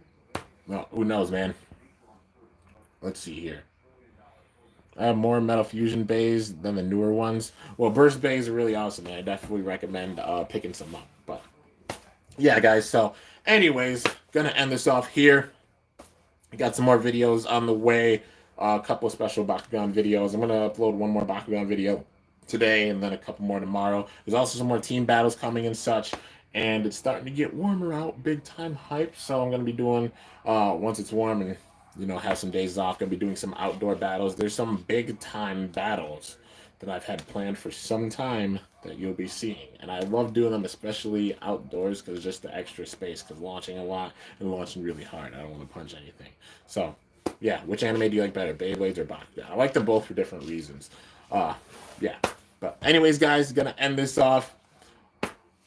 Well, who knows, man? Let's see here. I have more Metal Fusion bays than the newer ones. Well, Burst bays are really awesome, man. I definitely recommend picking some up. But yeah, guys. So, anyways, gonna end this off here. Got some more videos on the way. A couple of special Bakugan videos. I'm gonna upload one more Bakugan video today, and then a couple more tomorrow. There's also some more team battles coming and such. And it's starting to get warmer out, big time hype. So I'm gonna be doing once it's warm and have some days off. Gonna be doing some outdoor battles. There's some big time battles that I've had planned for some time that you'll be seeing, and I love doing them, especially outdoors, because just the extra space. Because launching a lot and launching really hard, I don't want to punch anything. So yeah, which anime do you like better, Beyblades or Bakugan? I like them both for different reasons. Yeah. But anyways, guys, gonna end this off.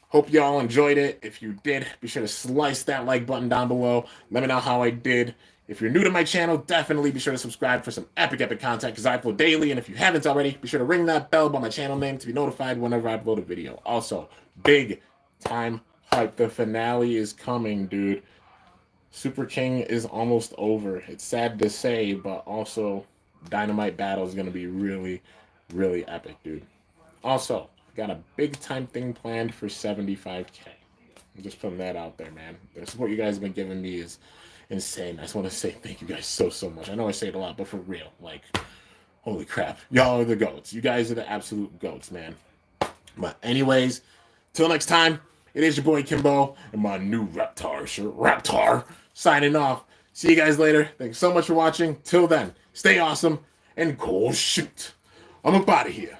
Hope y'all enjoyed it. If you did, be sure to slice that like button down below. Let me know how I did. If you're new to my channel, definitely be sure to subscribe for some epic content because I upload daily. And if you haven't already, be sure to ring that bell by my channel name to be notified whenever I upload a video. Also, big time hype. The finale is coming, dude. Superking is almost over. It's sad to say, but also Dynamite battle is going to be really, really epic, dude. Also, got a big time thing planned for 75K. I'm just putting that out there, man. The support you guys have been giving me is insane. I just want to say thank you guys so much. I know I say it a lot, but for real, like, holy crap. Y'all are the goats. You guys are the absolute goats, man. But anyways, till next time, it is your boy Kimbo and my new Raptor shirt. Raptor signing off. See you guys later. Thanks so much for watching. Till then, stay awesome and go shoot. I'm up out of here.